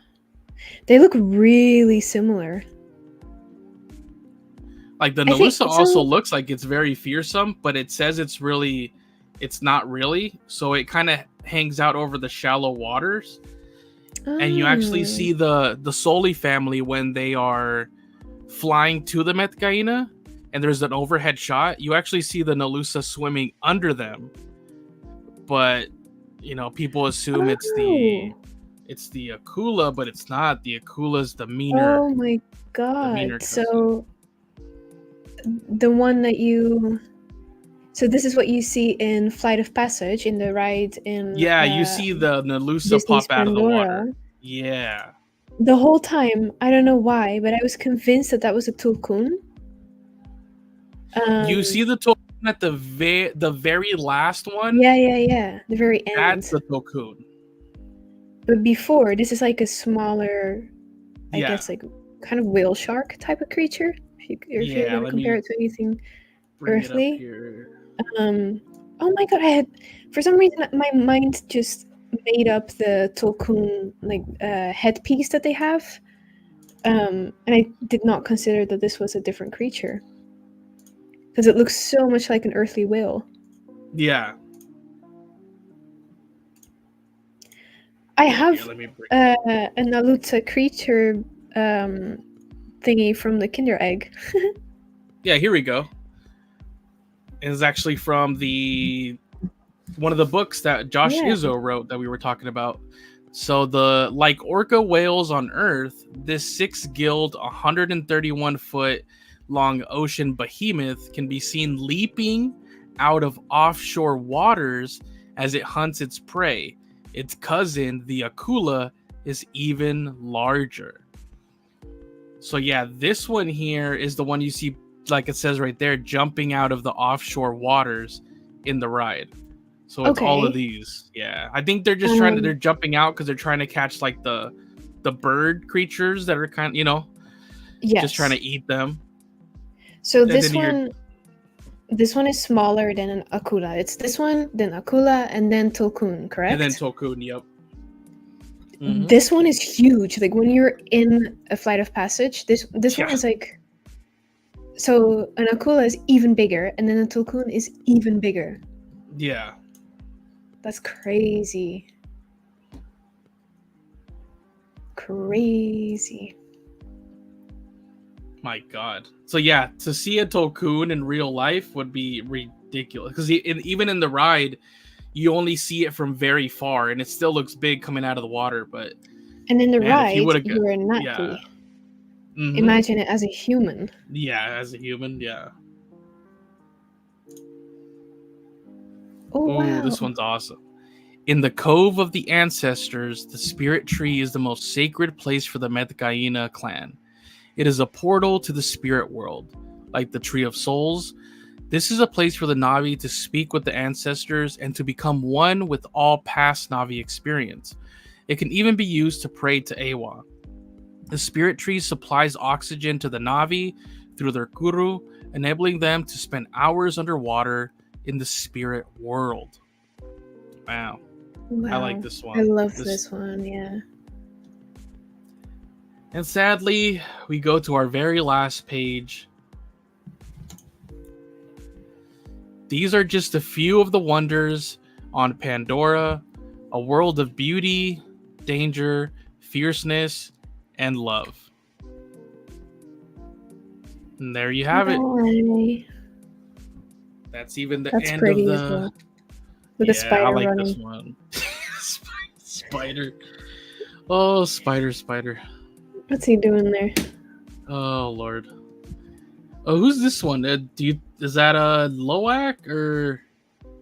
They look really similar. Like the Nalusa also looks like it's very fearsome, but it says it's not really. So it kind of hangs out over the shallow waters. And you actually see the Soli family when they are flying to the Metkaina, and there's an overhead shot. You actually see the Nalusa swimming under them. But, people assume it's the Akula, but it's not. The Akula's the meaner. Oh my god. So the one that so this is what you see in Flight of Passage in the ride in you see the Nalusa Disney's pop out of the water. Pandora. Yeah. The whole time, I don't know why, but I was convinced that was a Tulkun. You see the Tulkun at the very last one? Yeah. The very end. That's the Tulkun. But before, this is like a smaller, I guess, like kind of whale shark type of creature. If you're going to compare it to anything earthly. Oh my god! For some reason, my mind just made up the Tulkun headpiece that they have, and I did not consider that this was a different creature because it looks so much like an earthly whale. Yeah. I have a Nalusa creature thingy from the Kinder Egg. Yeah, here we go. It's actually from one of the books that Josh Izzo wrote that we were talking about. So like orca whales on Earth, this 6-gilled, 131-foot long ocean behemoth can be seen leaping out of offshore waters as it hunts its prey. Its cousin, the akula, is even larger. So yeah, this one here is the one you see, like it says right there, jumping out of the offshore waters in the ride. So it's all of Okay. these. Yeah, I think they're just they're jumping out because they're trying to catch like the bird creatures that are kind of, just trying Yes. to eat them. So And then this one is smaller than an akula. It's this one, then akula, and then tulkun, correct? and then Tolkun, yep. This one is huge. Like when you're in a flight of passage, this Yeah. one is like. So an akula is even bigger, and then a tulkun is even bigger. Yeah. That's crazy. Crazy. My God. So yeah, to see a Tolkun in real life would be ridiculous because even in the ride, you only see it from very far, and it still looks big coming out of the water. But And in the man, if you ride, would have, you're a Nati. yeah, Imagine it as a human. Yeah, as a human, yeah. Oh wow! This one's awesome. In the Cove of the Ancestors, the Spirit Tree is the most sacred place for the Metgaina clan. It is a portal to the spirit world, like the Tree of Souls. This is a place for the Navi to speak with the ancestors and to become one with all past Navi experience. It can even be used to pray to Ewa. The Spirit Tree supplies oxygen to the Navi through their guru, enabling them to spend hours underwater in the spirit world. Wow. I like this one. I love this one, yeah. And sadly, we go to our very last page. These are just a few of the wonders on Pandora, a world of beauty, danger, fierceness, and love. And there you have it. That's even the end of the... Well. With a spider I like running. this one. Spider. Oh, spider. What's he doing there? Oh, Lord. Oh, who's this one? Is that Loak or?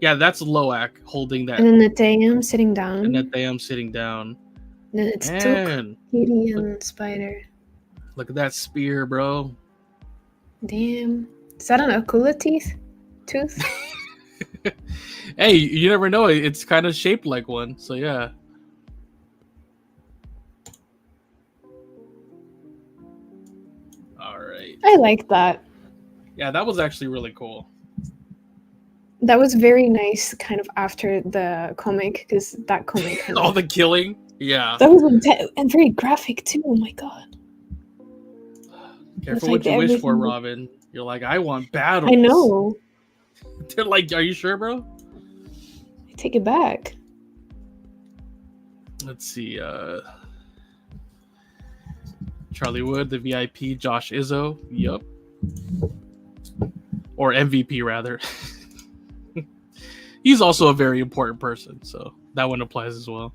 Yeah, that's Loak holding that. And then Neteyam sitting down. And Neteyam sitting down. And then it's Tuk, Kitty, and Spider. Look at that spear, bro. Damn. Is that an akula tooth? Hey, you never know. It's kind of shaped like one, so yeah. All right. I like that. Yeah, that was actually really cool. That was very nice, kind of after the comic, because that comic. All the killing? Yeah. That was and very graphic too. Oh my god. Careful what you wish for, Robin. You're like, I want battles. I know. They're like, are you sure, bro? I take it back. Let's see. Charlie Wood, the VIP, Josh Izzo. Yup. Or MVP, rather. He's also a very important person, so that one applies as well.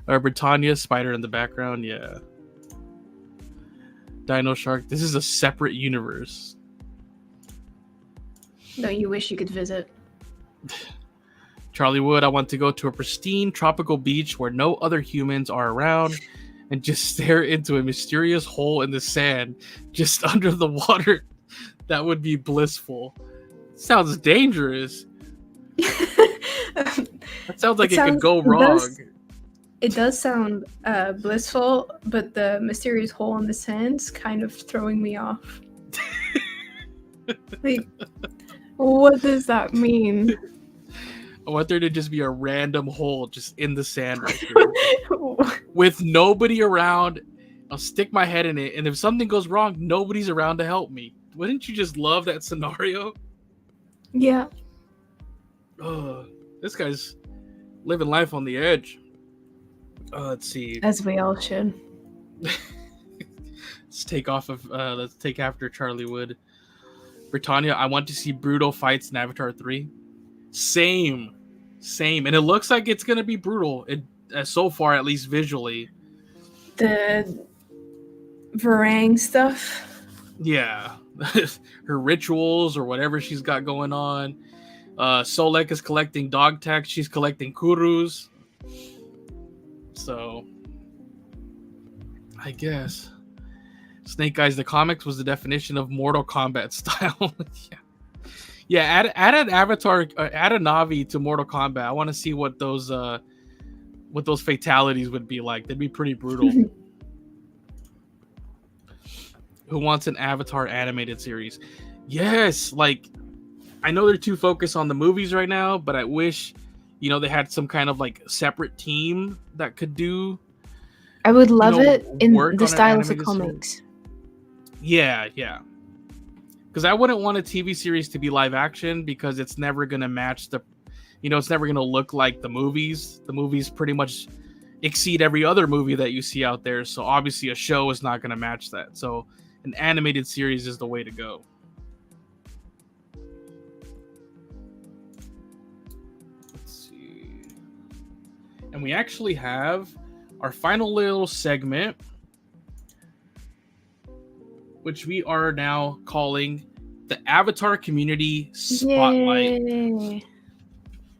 Britannia, Spider in the background, yeah. Dino Shark, this is a separate universe. No, you wish you could visit. Charlie Wood, I want to go to a pristine tropical beach where no other humans are around and just stare into a mysterious hole in the sand just under the water. That would be blissful. Sounds dangerous. That sounds like it could go wrong. It does sound blissful, but the mysterious hole in the sand's kind of throwing me off. Like, what does that mean? I want there to just be a random hole just in the sand right here. With nobody around. I'll stick my head in it, and if something goes wrong, nobody's around to help me. Wouldn't you just love that scenario? Yeah. Oh, this guy's living life on the edge. Let's see. As we all should. Let's take after Charlie Wood. Britannia, I want to see brutal fights in Avatar 3. Same. And it looks like it's going to be brutal, so far, at least visually. The Varang stuff? Yeah. Her rituals or whatever she's got going on. Solek is collecting dog tags. She's collecting kurus. So, I guess Snake Eyes the comics was the definition of Mortal Kombat style. Yeah. Add an avatar, add a Navi to Mortal Kombat. I want to see what those fatalities would be like. They'd be pretty brutal. Who wants an Avatar animated series? Yes, like I know they're too focused on the movies right now, but I wish, they had some kind of like separate team that could do. I would love it in the on style of the animated comics. series. Yeah. Because I wouldn't want a TV series to be live action because it's never gonna match it's never gonna look like the movies. The movies pretty much exceed every other movie that you see out there. So obviously a show is not gonna match that. So an animated series is the way to go. Let's see. And we actually have our final little segment, which we are now calling the Avatar Community Spotlight. Yay.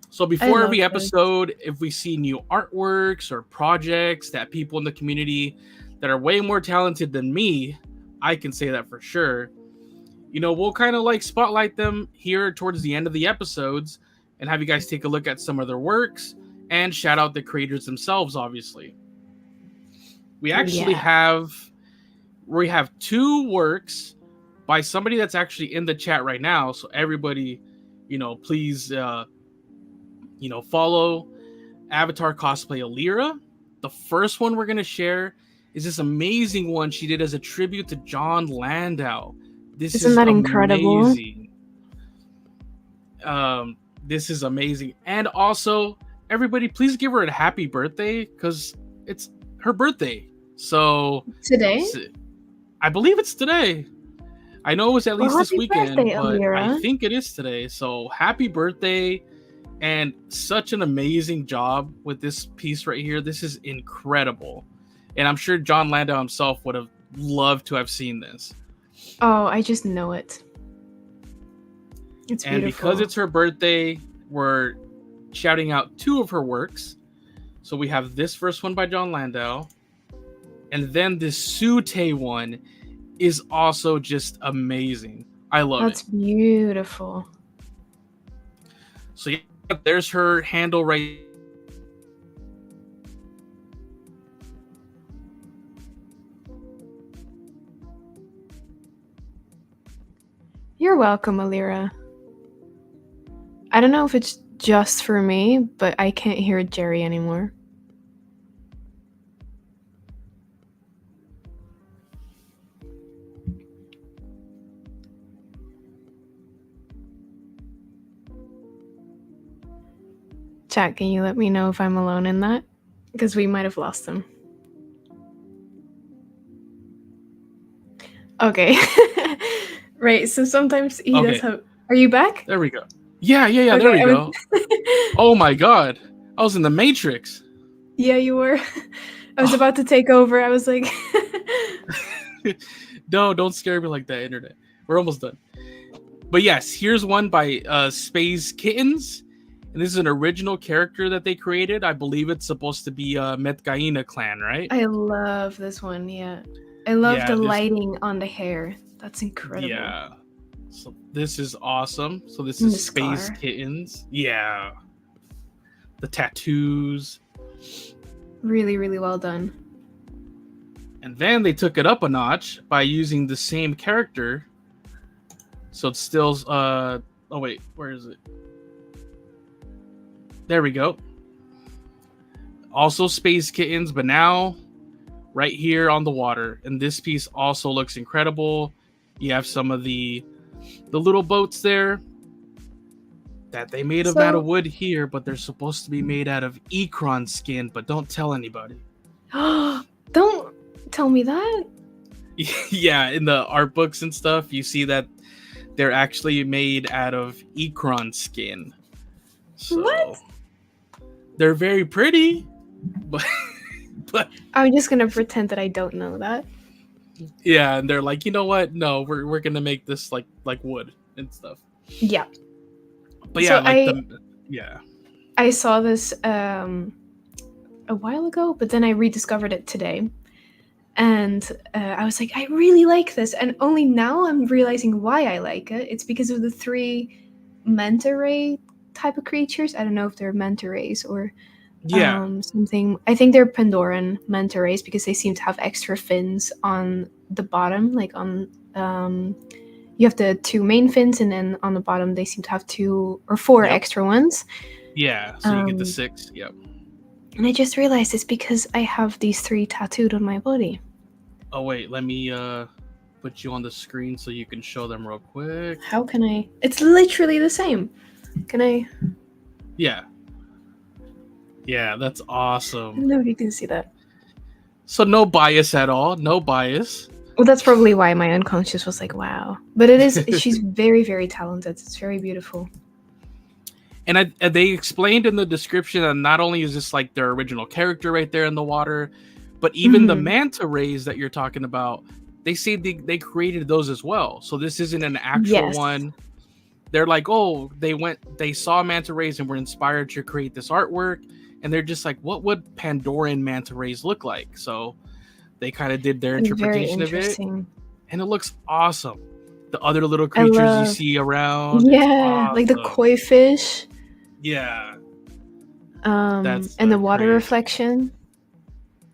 So before every episode, if we see new artworks or projects that people in the community that are way more talented than me, I can say that for sure, we'll kind of like spotlight them here towards the end of the episodes and have you guys take a look at some of their works and shout out the creators themselves, obviously. We actually have 2 works by somebody that's actually in the chat right now. So everybody, please, follow Avatar Cosplay Alira. The first one we're going to share is this amazing one she did as a tribute to John Landau. Isn't that incredible? This is amazing. And also, everybody, please give her a happy birthday because it's her birthday. So today? I believe it's today. I know it was at least this weekend, birthday, but Alira. I think it is today. So happy birthday. And such an amazing job with this piece right here. This is incredible. And I'm sure John Landau himself would have loved to have seen this. Oh, I just know it. It's beautiful. And because it's her birthday, we're shouting out 2 of her works. So we have this first one by John Landau. And then this Sute one is also just amazing. I love it. That's beautiful. So yeah, there's her handle right. You're welcome, Alira. I don't know if it's just for me, but I can't hear Jerry anymore. Chat, can you let me know if I'm alone in that? Because we might have lost him. Okay. Right, so sometimes he does have... Are you back? There we go. Yeah, Okay, there we go. Oh my god. I was in the Matrix. Yeah, you were. I was about to take over. I was like... No, don't scare me like that, internet. We're almost done. But yes, here's one by Space Kittens. And this is an original character that they created. I believe it's supposed to be Metgaina clan, right? I love this one, yeah. I love the lighting on the hair. That's incredible. Yeah. So this is awesome. So this is Space Kittens. Yeah. The tattoos. Really, really well done. And then they took it up a notch by using the same character. So it's still oh wait, where is it? There we go. Also Space Kittens, but now right here on the water. And this piece also looks incredible. You have some of the little boats there that they made out of wood here, but they're supposed to be made out of Ikron skin, but don't tell anybody. Don't tell me that. Yeah, in the art books and stuff, you see that they're actually made out of Ikron skin. So what? They're very pretty, but I'm just gonna pretend that I don't know that. Yeah, and they're like, you know what? No, we're gonna make this like wood and stuff. Yeah. But So yeah, like yeah. I saw this a while ago, but then I rediscovered it today. And I was like, I really like this. And only now I'm realizing why I like it. It's because of the three manta ray type of creatures. I don't know if they're manta rays or Yeah. something. I think they're Pandoran manta rays because they seem to have extra fins on the bottom. Like on, you have the two main fins, and then on the bottom they seem to have 2 or 4 Yep. extra ones. Yeah. So you get the 6. Yep. And I just realized it's because I have these 3 tattooed on my body. Oh wait, let me put you on the screen so you can show them real quick. How can I? It's literally the same. Can I? Yeah. Yeah, that's I awesome. don't know if you can see that. So no bias at all. No bias. Well, that's probably why my unconscious was like, wow. But it is, she's very, very talented. It's very beautiful. And they explained in the description that not only is this like their original character right there in the water, but even the manta rays that you're talking about, they say they created those as well. So this isn't an actual one. They're like, oh, they saw manta rays and were inspired to create this artwork. And they're just like, what would Pandoran manta rays look like? So they kind of did their interpretation of it. And it looks awesome. The other little creatures you see around. Yeah, awesome. Like the koi fish. Yeah. And the water reflection.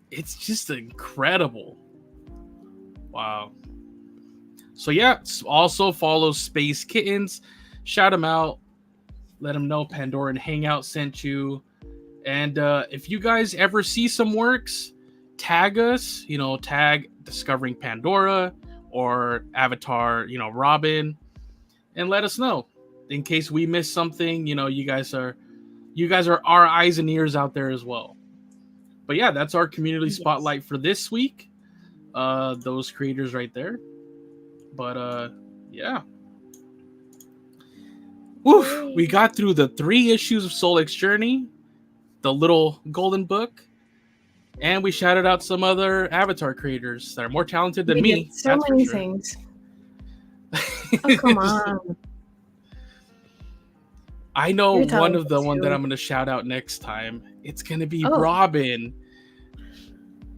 It's just incredible. Wow. So yeah, also follow Space Kittens. Shout them out. Let them know Pandoran Hangout sent you. And if you guys ever see some works, tag us. Tag Discovering Pandora or Avatar, Robin, and let us know in case we missed something. You guys are our eyes and ears out there as well. But yeah, that's our community spotlight for this week. Those creators right there. But yeah. Woof, we got through the 3 issues of Soul X Journey, the little golden book, and we shouted out some other Avatar creators that are more talented than me. So many things. Oh, come on. I know one of the one that I'm going to shout out next time. It's going to be Robin.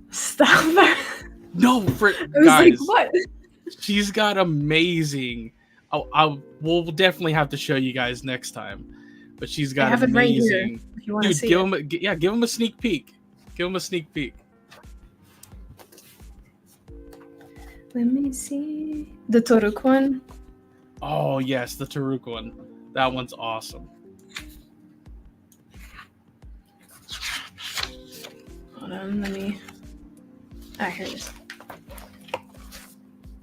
Stop that. No, I was guys, like, what? She's got amazing. We'll definitely have to show you guys next time. But she's got amazing. Right here, if you want to see give him a sneak peek. Give him a sneak peek. Let me see. The Toruk one? Oh, yes, the Toruk one. That one's awesome. Hold on, let me... here it is.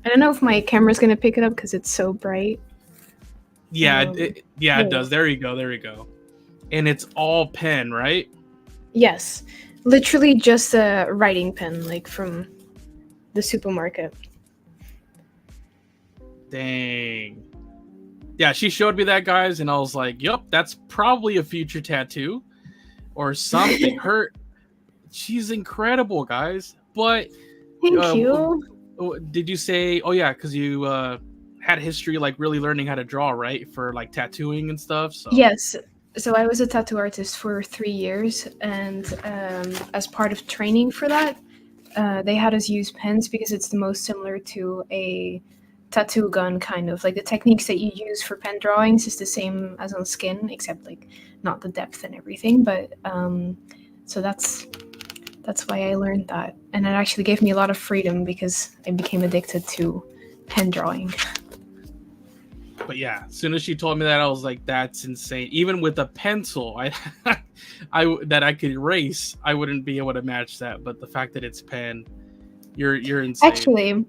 I don't know if my camera's going to pick it up because it's so bright. Yeah, it does. There you go. And it's all pen, right? Yes. Literally just a writing pen, like from the supermarket. Dang. Yeah, she showed me that, guys, and I was like, "Yep, that's probably a future tattoo or something." She's incredible, guys. But thank you. Did you say? Oh yeah, because you had history, like really learning how to draw, right, for like tattooing and stuff. So yes. So I was a tattoo artist for 3 years, and as part of training for that, they had us use pens because it's the most similar to a tattoo gun, kind of. Like the techniques that you use for pen drawings is the same as on skin, except like not the depth and everything. But so that's why I learned that, and it actually gave me a lot of freedom because I became addicted to pen drawing. But yeah, as soon as she told me that, I was like, "That's insane!" Even with a pencil, that I could erase, I wouldn't be able to match that. But the fact that it's pen, you're insane. Actually,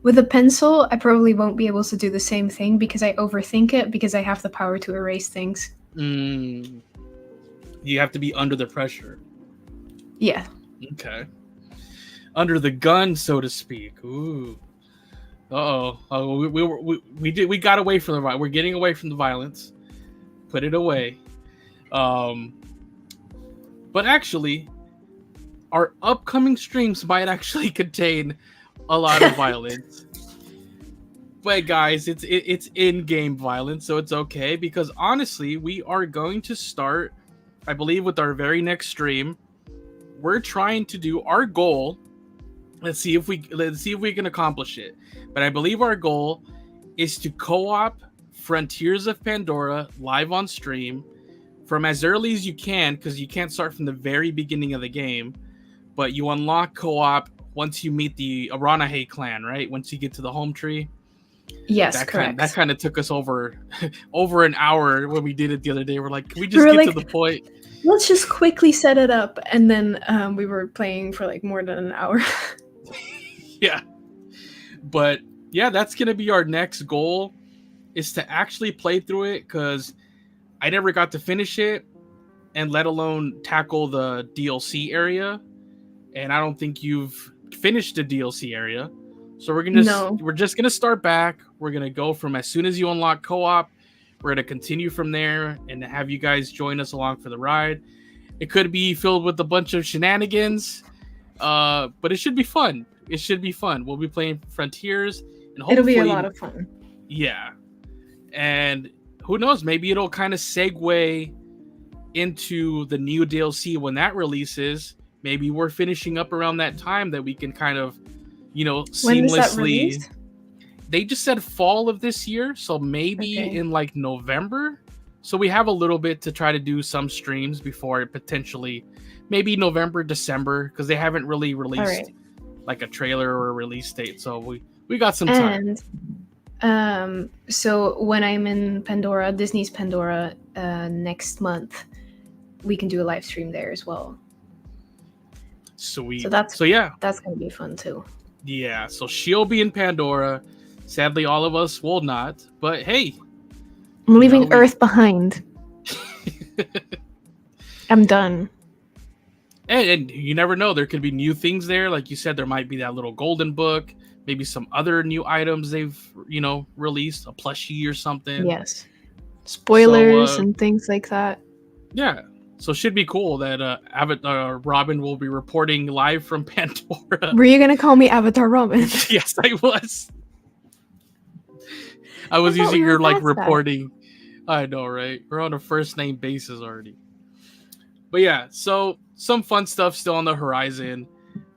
with a pencil, I probably won't be able to do the same thing because I overthink it because I have the power to erase things. You have to be under the pressure. Yeah. Okay. Under the gun, so to speak. Ooh. We got away from the violence. We're getting away from the violence. Put it away. But actually, our upcoming streams might actually contain a lot of violence. But guys, it's in-game violence, so it's okay because honestly, we are going to start, I believe, with our very next stream. We're trying to do our goal. Let's see if we can accomplish it. But I believe our goal is to co-op Frontiers of Pandora live on stream from as early as you can, because you can't start from the very beginning of the game, but you unlock co-op once you meet the Aranahe clan, right? Once you get to the home tree. Yes, That correct. kind of took us over an hour when we did it the other day. We're like, can we just get to the point? Let's just quickly set it up, and then we were playing for like more than an hour. Yeah. But yeah, that's gonna be our next goal, is to actually play through it, because I never got to finish it, and let alone tackle the DLC area. And I don't think you've finished the DLC area. So we're just gonna start back. We're gonna go from as soon as you unlock co-op. We're gonna continue from there and have you guys join us along for the ride. It could be filled with a bunch of shenanigans, but it should be fun. It should be fun. We'll be playing Frontiers, and hopefully It'll be a lot of fun. Yeah, and who knows? Maybe it'll kind of segue into the new DLC when that releases. Maybe we're finishing up around that time that we can kind of, seamlessly. When is that released? They just said fall of this year, so maybe in like November. So we have a little bit to try to do some streams before it potentially, maybe November, December, because they haven't really released like a trailer or a release date. So we got some time. And so when I'm in Pandora, Disney's Pandora, next month, we can do a live stream there as well. Sweet. So yeah, that's gonna be fun too. Yeah, so she'll be in Pandora. Sadly, all of us will not. But hey, I'm leaving Earth behind. I'm done. And you never know. There could be new things there. Like you said, there might be that little golden book. Maybe some other new items they've, released. A plushie or something. Yes. Spoilers and things like that. Yeah. So it should be cool that Avatar Robin will be reporting live from Pandora. Were you going to call me Avatar Robin? Yes, I was. I was using your reporting. I know, right? We're on a first name basis already. But yeah, so some fun stuff still on the horizon.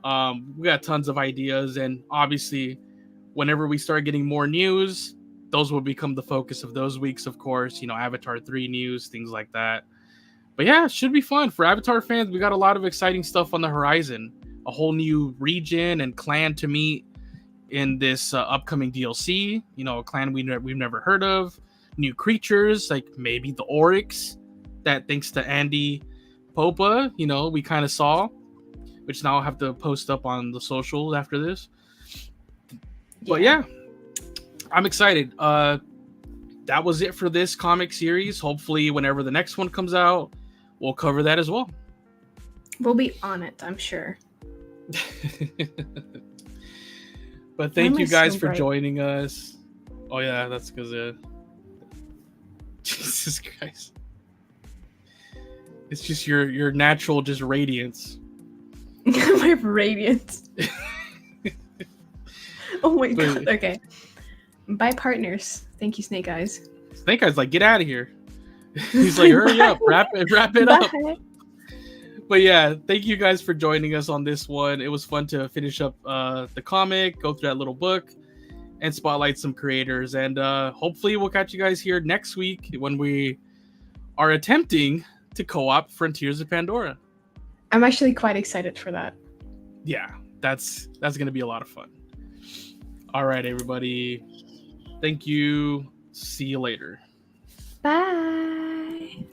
We got tons of ideas, and obviously, whenever we start getting more news, those will become the focus of those weeks, of course. Avatar 3 news, things like that. But yeah, it should be fun. For Avatar fans, we got a lot of exciting stuff on the horizon. A whole new region and clan to meet in this upcoming DLC. A clan we've never heard of. New creatures, like maybe the Oryx, that thanks to Andy Popa, we kind of saw. Which now I'll have to post up on the socials after this. But yeah, I'm excited. That was it for this comic series. Hopefully, whenever the next one comes out, we'll cover that as well. We'll be on it, I'm sure. But thank you guys for joining us. Oh yeah, that's because Jesus Christ. It's just your natural just radiance. My radiance. Oh my god. Okay. Bye, partners. Thank you, Snake Eyes. Snake Eyes like, get out of here. He's like, hurry up, wrap it up. But yeah, thank you guys for joining us on this one. It was fun to finish up the comic, go through that little book, and spotlight some creators. And hopefully we'll catch you guys here next week when we are attempting to co-op Frontiers of Pandora. I'm actually quite excited for that. Yeah, that's going to be a lot of fun. All right, everybody. Thank you. See you later. Bye.